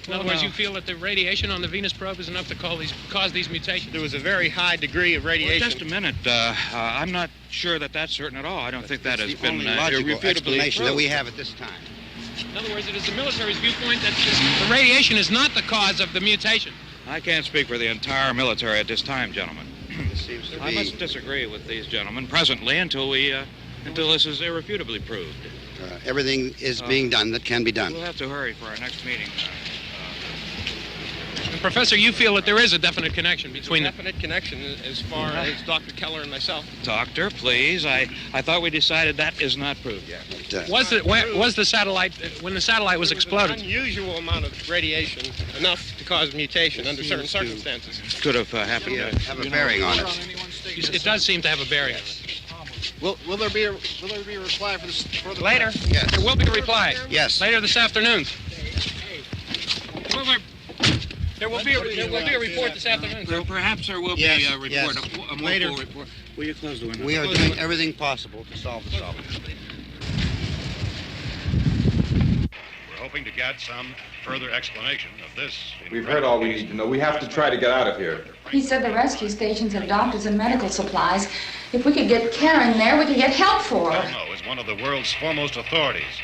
In other words, you feel that the radiation on the Venus probe is enough to cause these mutations? There was a very high degree of radiation. Well, just a minute. I'm not sure that that's certain at all. I don't think that has been logical explanation that we have at this time. In other words, it is the military's viewpoint that the radiation is not the cause of the mutation. I can't speak for the entire military at this time, gentlemen. This seems to be... I must disagree with these gentlemen presently until this is irrefutably proved. Everything is being done that can be done. We'll have to hurry for our next meeting. And Professor, you feel that there is a definite connection between definite connection as far as Dr. Keller and myself. Doctor, please. I thought we decided that is not proved yet. Was the satellite, when the satellite was exploded? An unusual amount of radiation, enough to cause mutation under certain circumstances. Could have happened. Have a bearing on it. It does seem to have a bearing. Will there be a reply for the later? Yes. There will be a reply. Yes. Later this afternoon. There will be a report this afternoon. Well, perhaps there will be a report. Yes. A more Later. full report. Will you close the window? We are doing everything possible to solve the problem. We're hoping to get some further explanation of this. We've heard all we need to know. We have to try to get out of here. He said the rescue stations have doctors and medical supplies. If we could get care in there, we could get help for her. Kamu is one of the world's foremost authorities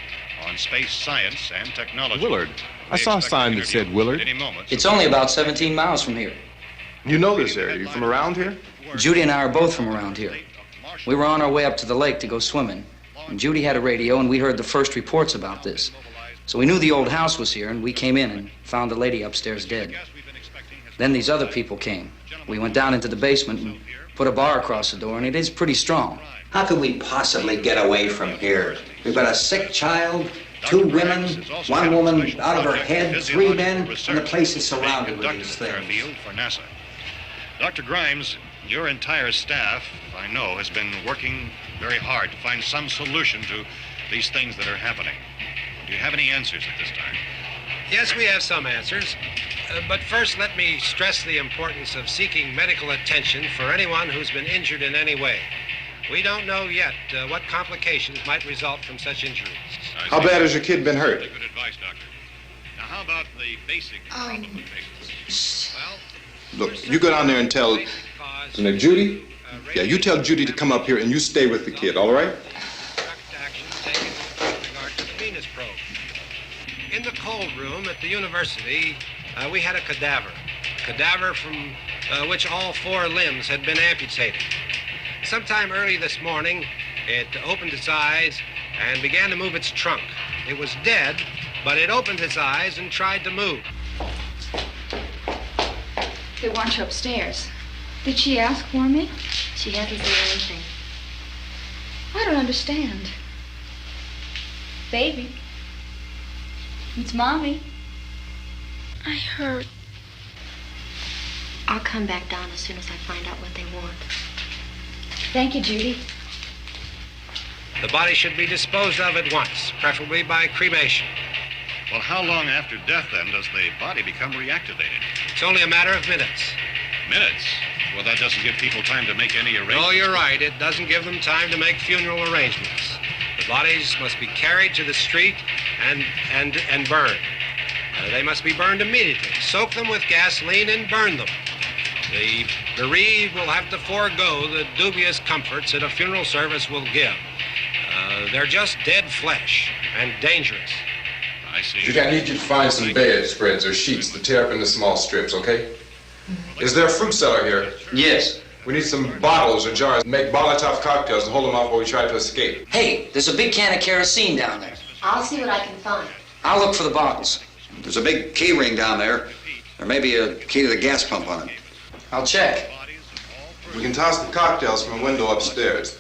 on space science and technology. Willard. I saw a sign that said Willard. It's only about 17 miles from here. You know this area. You from around here? Judy and I are both from around here. We were on our way up to the lake to go swimming, and Judy had a radio, and we heard the first reports about this. So we knew the old house was here, and we came in and found the lady upstairs dead. Then these other people came. We went down into the basement and put a bar across the door, and it is pretty strong. How could we possibly get away from here? We've got a sick child, 2 women, 1 woman out of her head, 3 men, and the place is surrounded with these things. For NASA. Dr. Grimes, your entire staff, I know, has been working very hard to find some solution to these things that are happening. Do you have any answers at this time? Yes, we have some answers. But first, let me stress the importance of seeking medical attention for anyone who's been injured in any way. We don't know yet what complications might result from such injuries. How bad has your kid been hurt? Good advice, Doctor. Now, how about the basic complications? Look, you go down there and tell Judy? Yeah, you tell Judy to come up here and you stay with the kid, all right? In the cold room at the university, we had a cadaver from which all 4 limbs had been amputated. Sometime early this morning, it opened its eyes and began to move its trunk. It was dead, but it opened its eyes and tried to move. They want you upstairs. Did she ask for me? She hasn't said anything. I don't understand. Baby, it's Mommy. I heard. I'll come back down as soon as I find out what they want. Thank you, Judy. The body should be disposed of at once, preferably by cremation. Well, how long after death, then, does the body become reactivated? It's only a matter of minutes. Minutes? Well, that doesn't give people time to make any arrangements. No, you're right. It doesn't give them time to make funeral arrangements. The bodies must be carried to the street and burned. They must be burned immediately. Soak them with gasoline and burn them. The bereaved will have to forego the dubious comforts that a funeral service will give. They're just dead flesh and dangerous. I see. Judy, I need you to find some bedspreads or sheets to tear up into small strips, okay? Is there a fruit cellar here? Yes. We need some bottles or jars. Make Molotov cocktails and hold them off while we try to escape. Hey, there's a big can of kerosene down there. I'll see what I can find. I'll look for the bottles. There's a big key ring down there. There may be a key to the gas pump on it. I'll check. We can toss the cocktails from a window upstairs.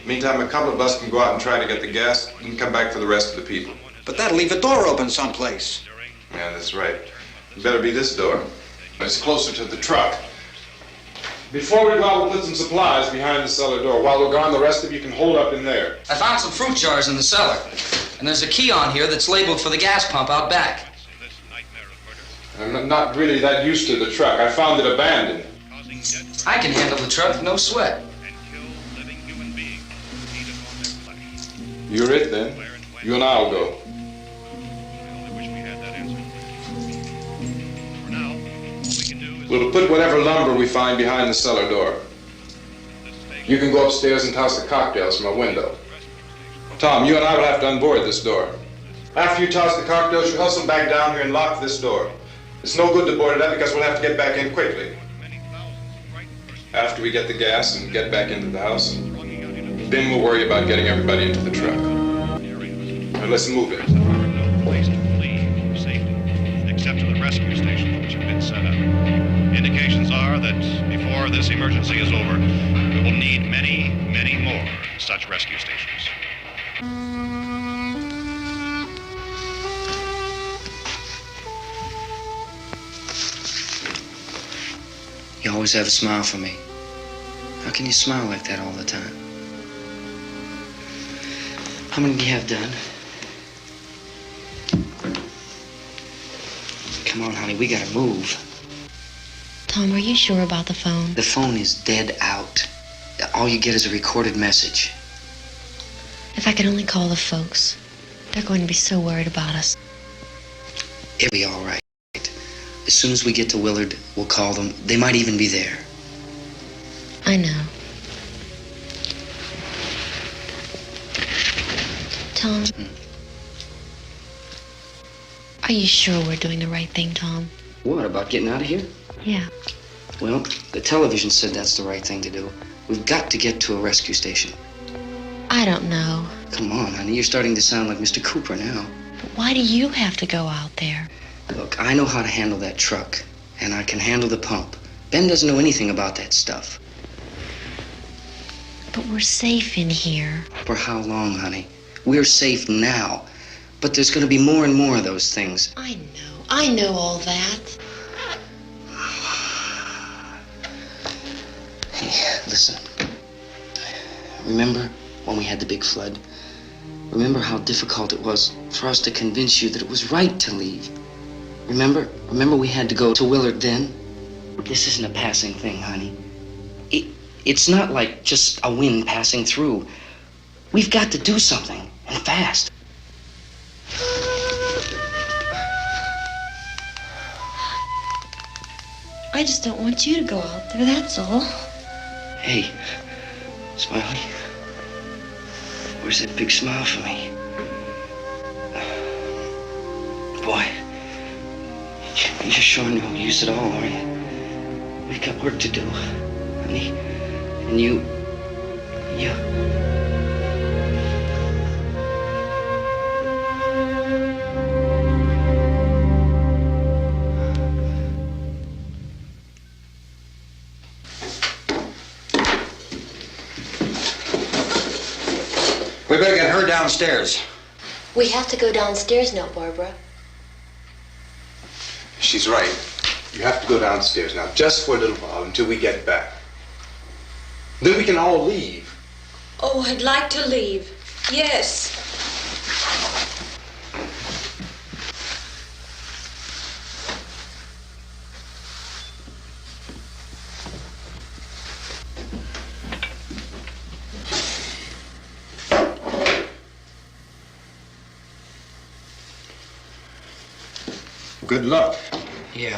Meantime, a couple of us can go out and try to get the gas and come back for the rest of the people. But that'll leave the door open someplace. Yeah, that's right. It better be this door. It's closer to the truck. Before we go out, we'll put some supplies behind the cellar door. While we're gone, the rest of you can hold up in there. I found some fruit jars in the cellar. And there's a key on here that's labeled for the gas pump out back. I'm not really that used to the truck. I found it abandoned. I can handle the truck, no sweat. You're it, then. You and I'll go. We'll put whatever lumber we find behind the cellar door. You can go upstairs and toss the cocktails from a window. Tom, you and I will have to unboard this door. After you toss the cocktails, you hustle back down here and lock this door. It's no good to board it up because we'll have to get back in quickly. After we get the gas and get back into the house, then we'll worry about getting everybody into the truck. Now let's move it. No place to flee for safety, except to the rescue stations which have been set up. Indications are that before this emergency is over, we will need many, many more such rescue stations. You always have a smile for me. How can you smile like that all the time? How many do you have done? Come on, honey, we gotta move. Tom, are you sure about the phone? The phone is dead out. All you get is a recorded message. If I could only call the folks. They're going to be so worried about us. It'll be all right. As soon as we get to Willard, we'll call them. They might even be there. I know. Tom, are you sure we're doing the right thing, Tom? What, about getting out of here? Yeah. Well, the television said that's the right thing to do. We've got to get to a rescue station. I don't know. Come on, honey, you're starting to sound like Mr. Cooper now. But why do you have to go out there? Look, I know how to handle that truck, and I can handle the pump. Ben doesn't know anything about that stuff. But we're safe in here. For how long, honey? We're safe now. But there's going to be more and more of those things. I know all that. Hey, listen. Remember when we had the big flood? Remember how difficult it was for us to convince you that it was right to leave? Remember we had to go to Willard then? This isn't a passing thing, honey. It's not like just a wind passing through. We've got to do something, and fast. I just don't want you to go out there, that's all. Hey, Smiley. Where's that big smile for me? Boy, you're sure no use at all, are you? We've got work to do, honey. And you... We better get her downstairs. We have to go downstairs now, Barbara. She's right. You have to go downstairs now, just for a little while, until we get back. Then we can all leave. Oh, I'd like to leave. Yes. Good luck. Yeah.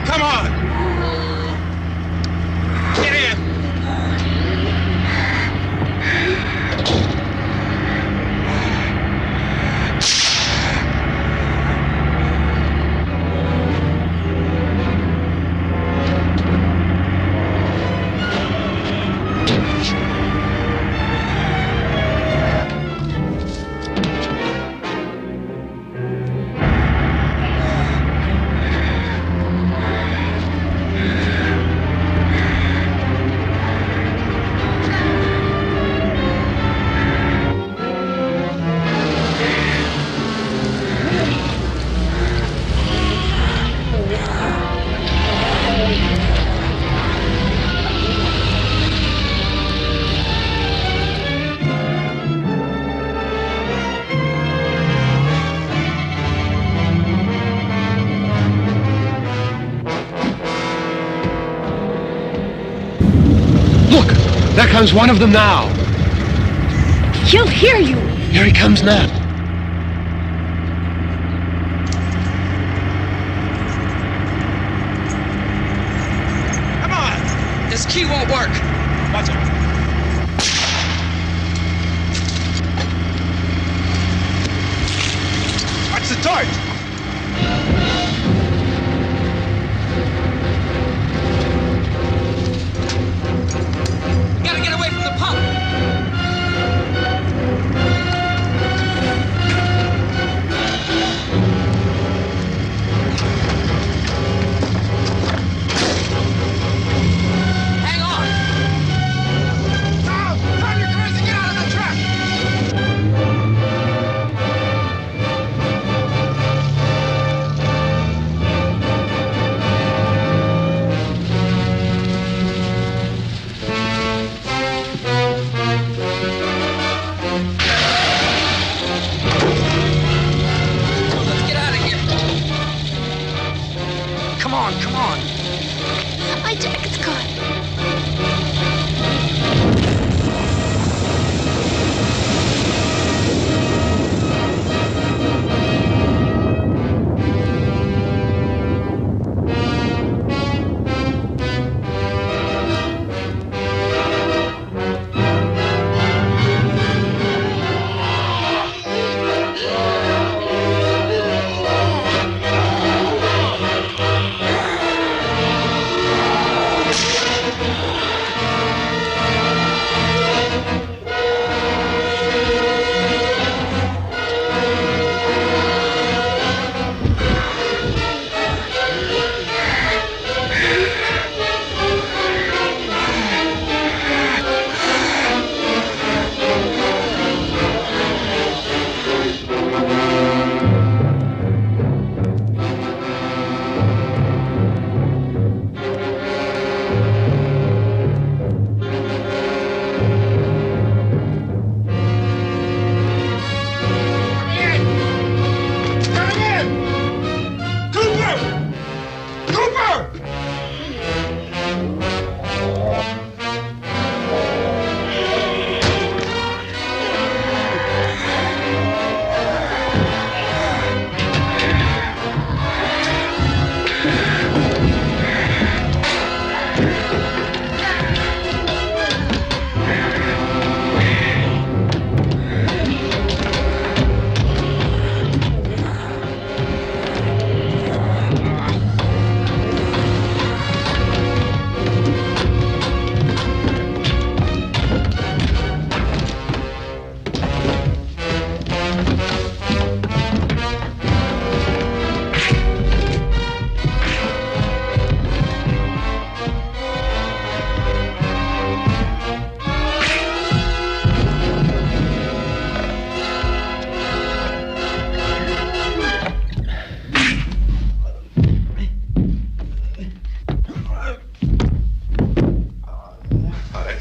Come on! Get in! comes one of them now. He'll hear you. Here he comes now. Come on! This key won't work. Watch it. Watch the torch! We gotta get away from the pump. Hang on. Tom! Tom, you're crazy! Get out of the truck! Let's get out of here. Come on, come on. My jacket's gone.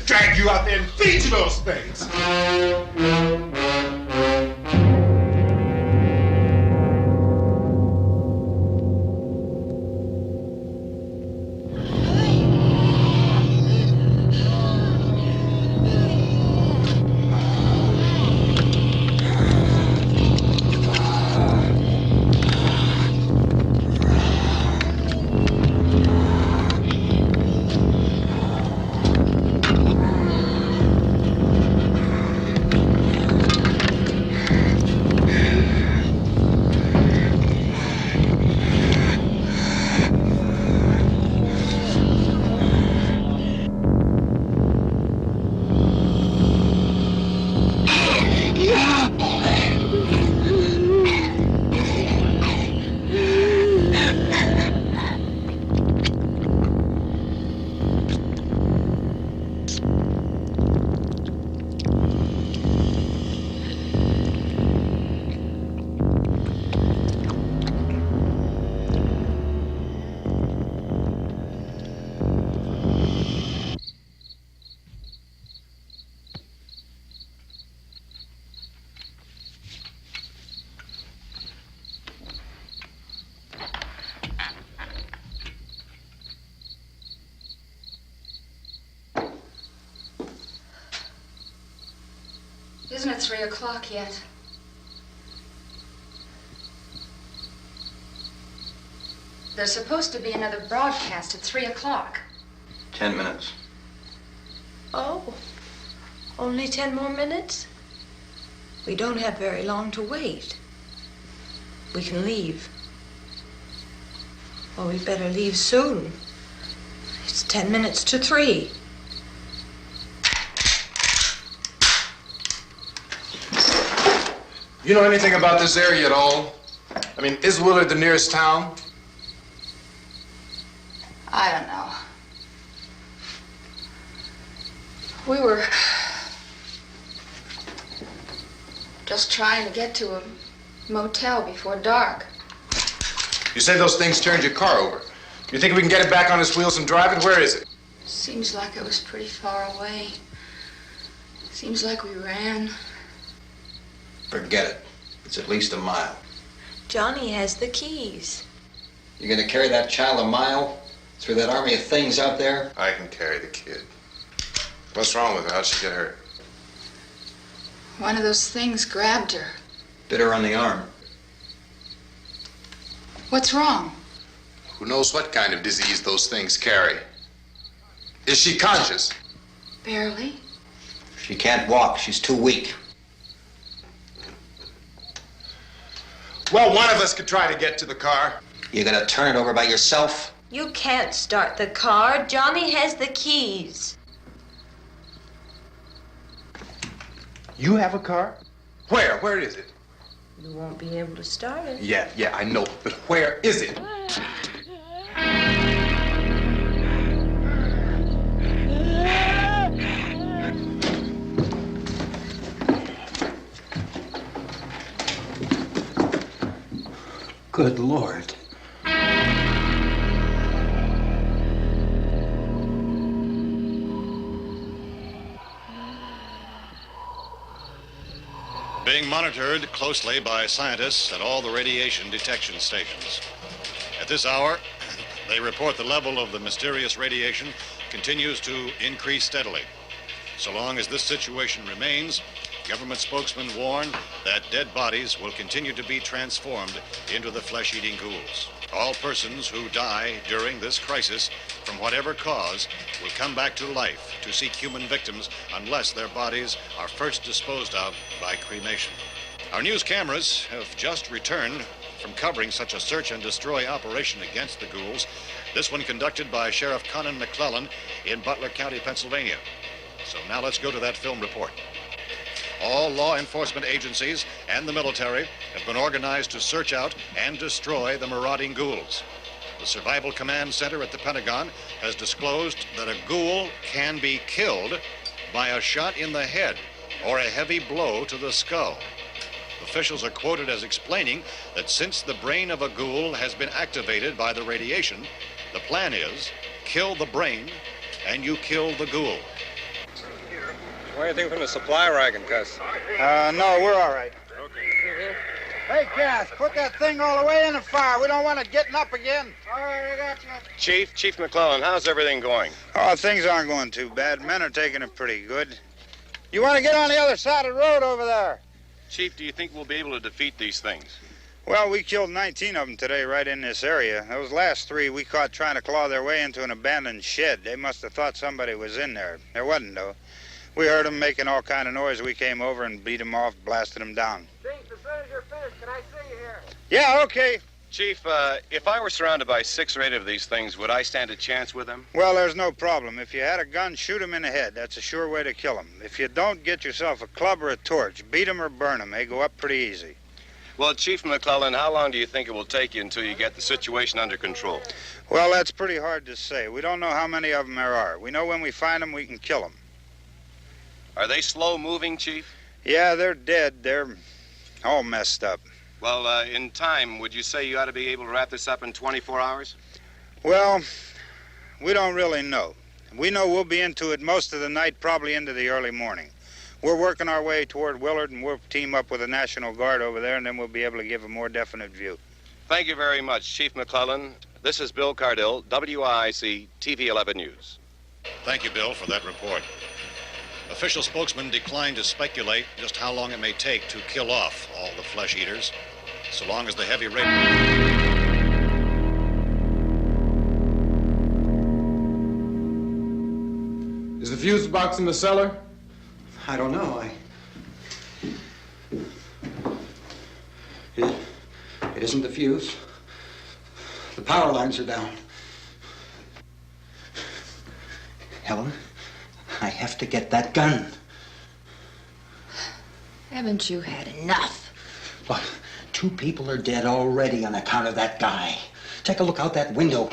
Drag you out there and feed you those things! isn't it 3 o'clock yet? There's supposed to be another broadcast at 3 o'clock. 10 minutes. Oh, only 10 more minutes? We don't have very long to wait. We can leave. Well, we'd better leave soon. It's 10 minutes to 3. You know anything about this area at all? I mean, is Willard the nearest town? I don't know. We were just trying to get to a motel before dark. You say those things turned your car over. You think we can get it back on its wheels and drive it? Where is it? Seems like it was pretty far away. Seems like we ran. Forget it. It's at least a mile. Johnny has the keys. You're gonna carry that child a mile through that army of things out there? I can carry the kid. What's wrong with her? How'd she get hurt? One of those things grabbed her. Bit her on the arm. What's wrong? Who knows what kind of disease those things carry? Is she conscious? Barely. She can't walk. She's too weak. Well, one of us could try to get to the car. You gonna turn it over by yourself? You can't start the car. Johnny has the keys. You have a car? Where? Where is it? You won't be able to start it. Yeah, I know. But where is it? Good Lord. Being monitored closely by scientists at all the radiation detection stations. At this hour, they report the level of the mysterious radiation continues to increase steadily. So long as this situation remains, government spokesmen warn that dead bodies will continue to be transformed into the flesh-eating ghouls. All persons who die during this crisis, from whatever cause, will come back to life to seek human victims unless their bodies are first disposed of by cremation. Our news cameras have just returned from covering such a search and destroy operation against the ghouls, this one conducted by Sheriff Conan McClellan in Butler County, Pennsylvania. So now let's go to that film report. All law enforcement agencies and the military have been organized to search out and destroy the marauding ghouls. The Survival Command Center at the Pentagon has disclosed that a ghoul can be killed by a shot in the head or a heavy blow to the skull. Officials are quoted as explaining that since the brain of a ghoul has been activated by the radiation, the plan is kill the brain and you kill the ghoul. Anything from the supply wagon, Cuss? No, we're all right. Okay. Hey, Cass, put that thing all the way in the fire. We don't want it getting up again. All right, I got you. Chief McClellan, how's everything going? Oh, things aren't going too bad. Men are taking it pretty good. You want to get on the other side of the road over there? Chief, do you think we'll be able to defeat these things? Well, we killed 19 of them today right in this area. Those last 3 we caught trying to claw their way into an abandoned shed. They must have thought somebody was in there. There wasn't, though. We heard them making all kind of noise. We came over and beat them off, blasted them down. Chief, as soon as you're finished, can I see you here? Yeah, okay. Chief, if I were surrounded by 6 or 8 of these things, would I stand a chance with them? Well, there's no problem. If you had a gun, shoot them in the head. That's a sure way to kill them. If you don't, get yourself a club or a torch. Beat them or burn them. They go up pretty easy. Well, Chief McClellan, how long do you think it will take you until you get the situation under control? Well, that's pretty hard to say. We don't know how many of them there are. We know when we find them, we can kill them. Are they slow-moving, Chief? Yeah, they're dead. They're all messed up. Well, in time, would you say you ought to be able to wrap this up in 24 hours? Well, we don't really know. We know we'll be into it most of the night, probably into the early morning. We're working our way toward Willard, and we'll team up with the National Guard over there, and then we'll be able to give a more definite view. Thank you very much, Chief McClellan. This is Bill Cardill, WIC TV 11 News. Thank you, Bill, for that report. A official spokesman declined to speculate just how long it may take to kill off all the flesh eaters, so long as the heavy rain... Is the fuse box in the cellar? I don't know. It isn't the fuse. The power lines are down. Helen, I have to get that gun. Haven't you had enough? Look, 2 people are dead already on account of that guy. Take a look out that window.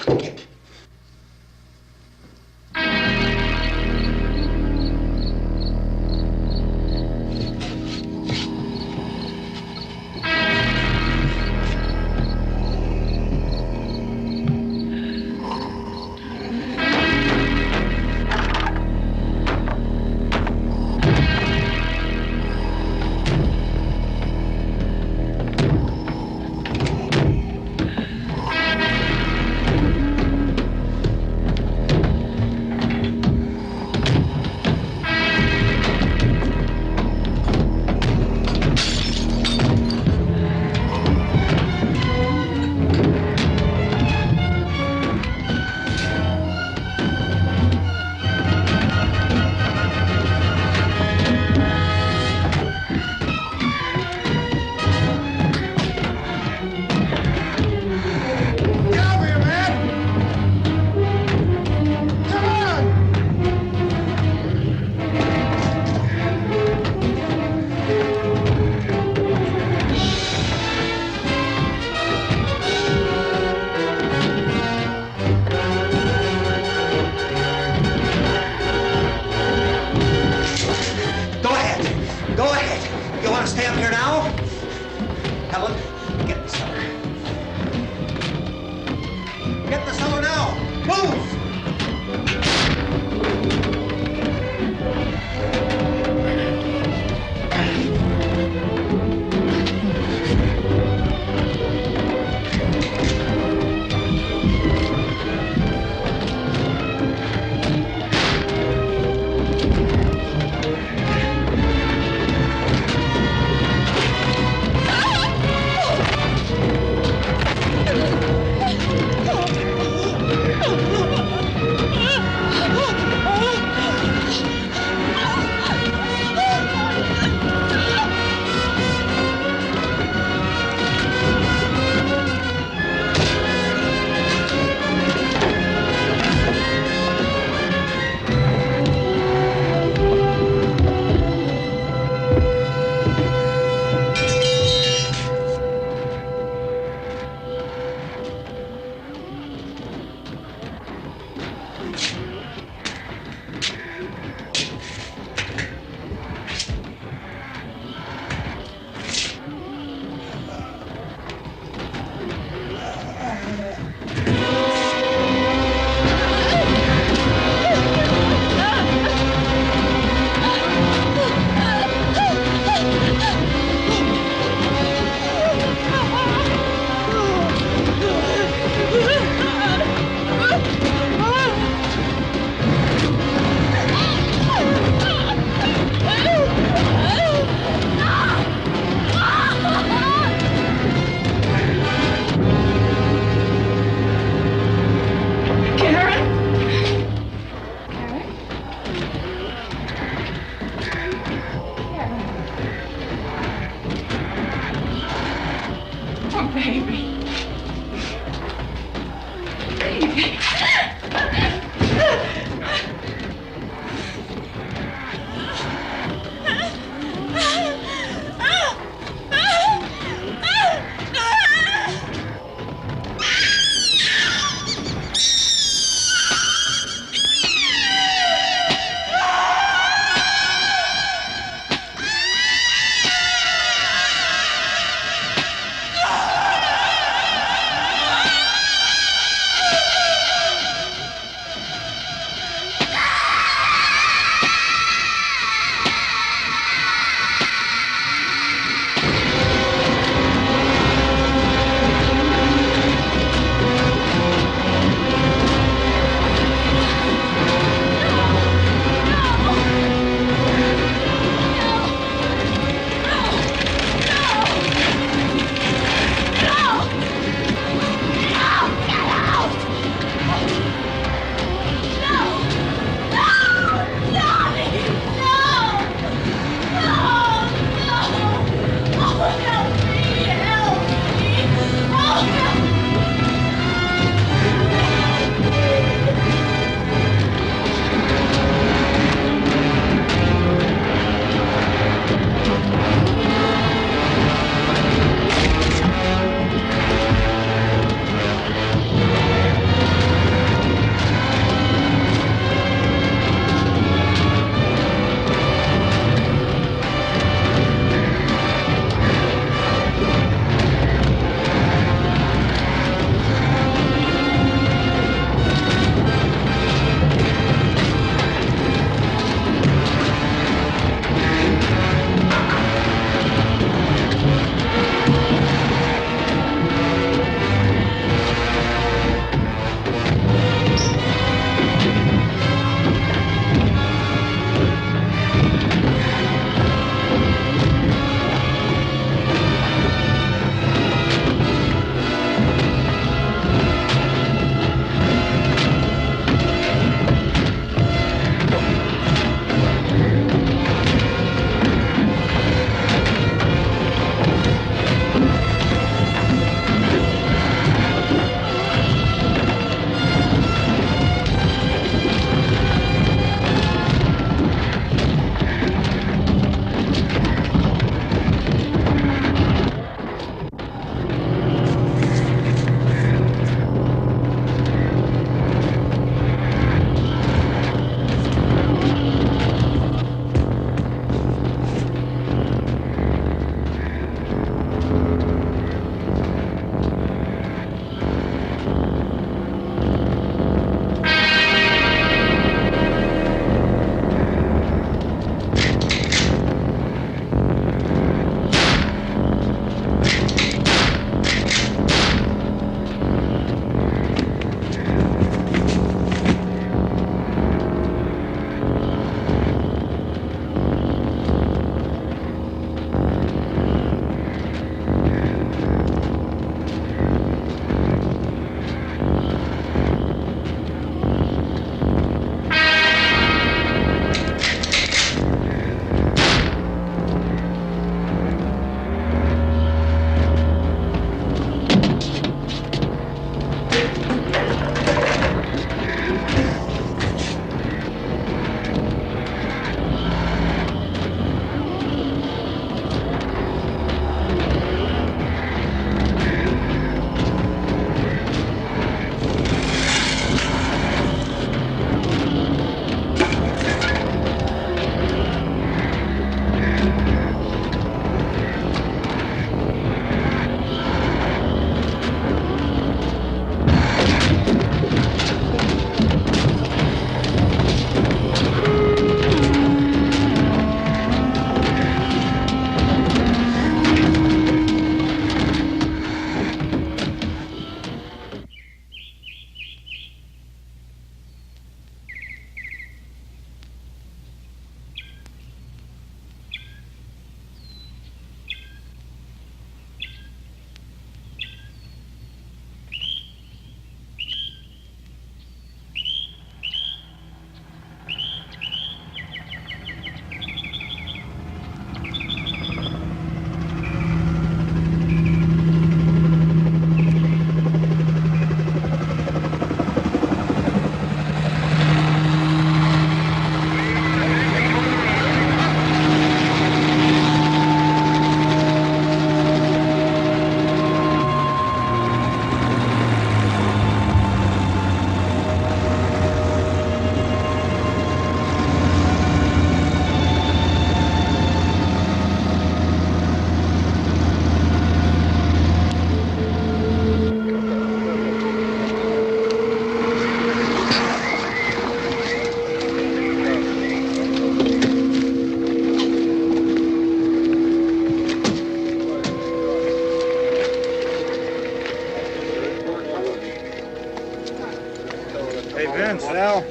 Vince, Al,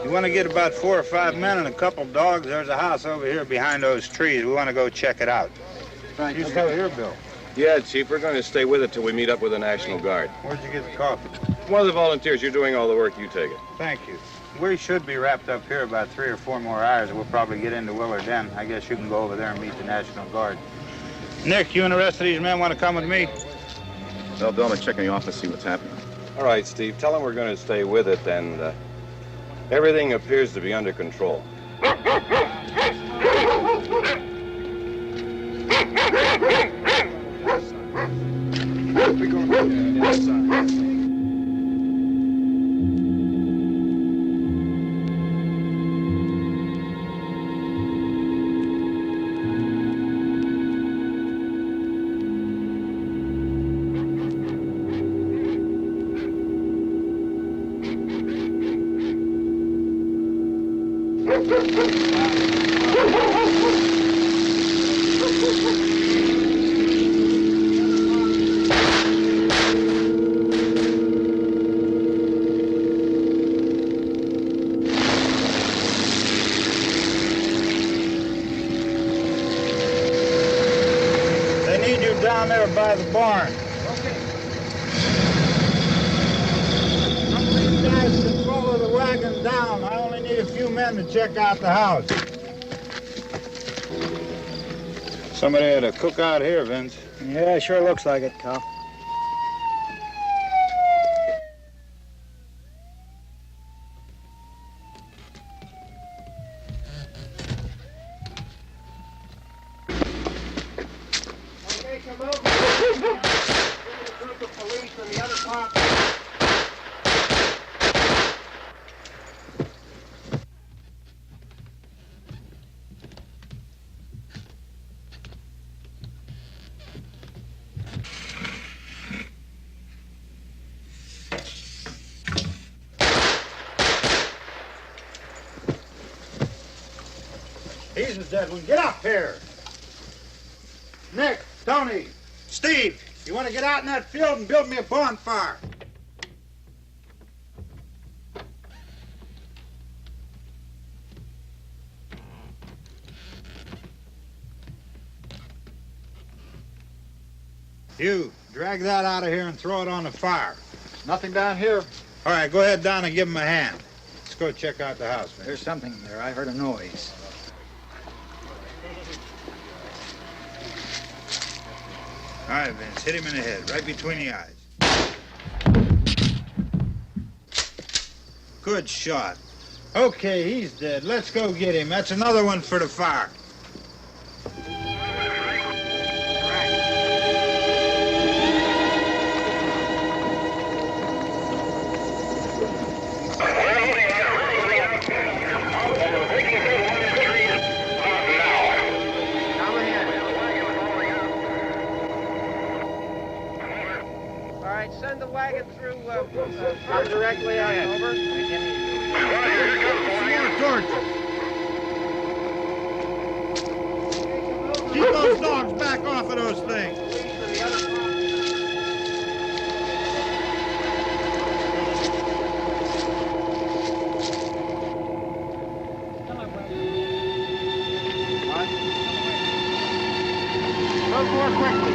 you want to get about 4 or 5 men and a couple dogs? There's a house over here behind those trees. We want to go check it out. Right. You still here, Bill? Yeah, Chief, we're going to stay with it till we meet up with the National Guard. Where'd you get the coffee? One of the volunteers, you're doing all the work, you take it. Thank you. We should be wrapped up here about 3 or 4 more hours, and we'll probably get into Willard then. I guess you can go over there and meet the National Guard. Nick, you and the rest of these men want to come with me? Well, Bill, I'm checking the office, see what's happening. All right, Steve, tell them we're going to stay with it, and everything appears to be under control. Down there by the barn. Okay. Some of these guys can follow the wagon down. I only need a few men to check out the house. Somebody had a cookout here, Vince. Yeah, sure looks like it, Cal. He's a dead one. Get up here. Nick, Tony, Steve, you want to get out in that field and build me a bonfire? You, drag that out of here and throw it on the fire. Nothing down here. All right, go ahead down and give him a hand. Let's go check out the house, man. There's something there. I heard a noise. All right, Vince, hit him in the head, right between the eyes. Good shot. Okay, he's dead. Let's go get him. That's another one for the fire. Send the wagon through directly out over. More torches. Keep those dogs back off of those things. Go more quickly.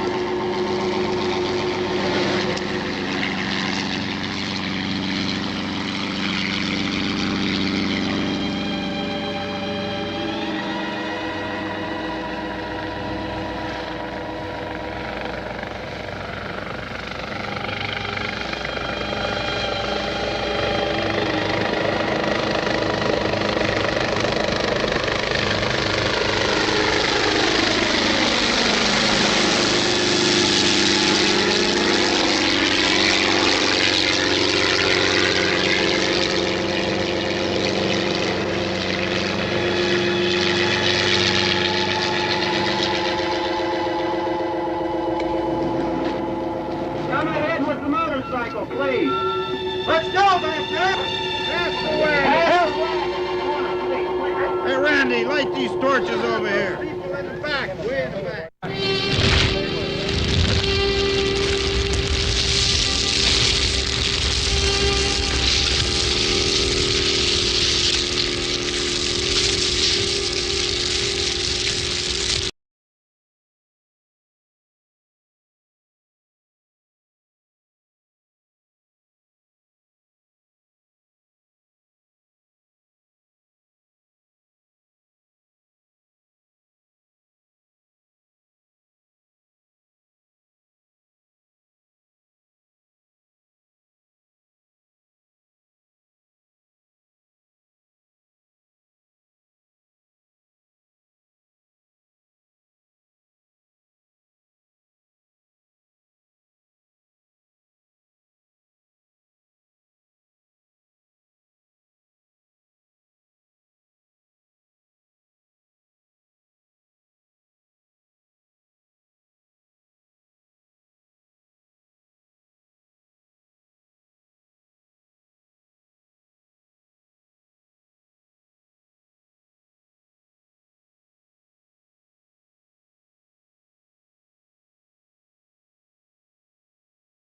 Please. Let's go back there. That's the way. Hey, Randy, light these torches over here. People in the back, way in the back.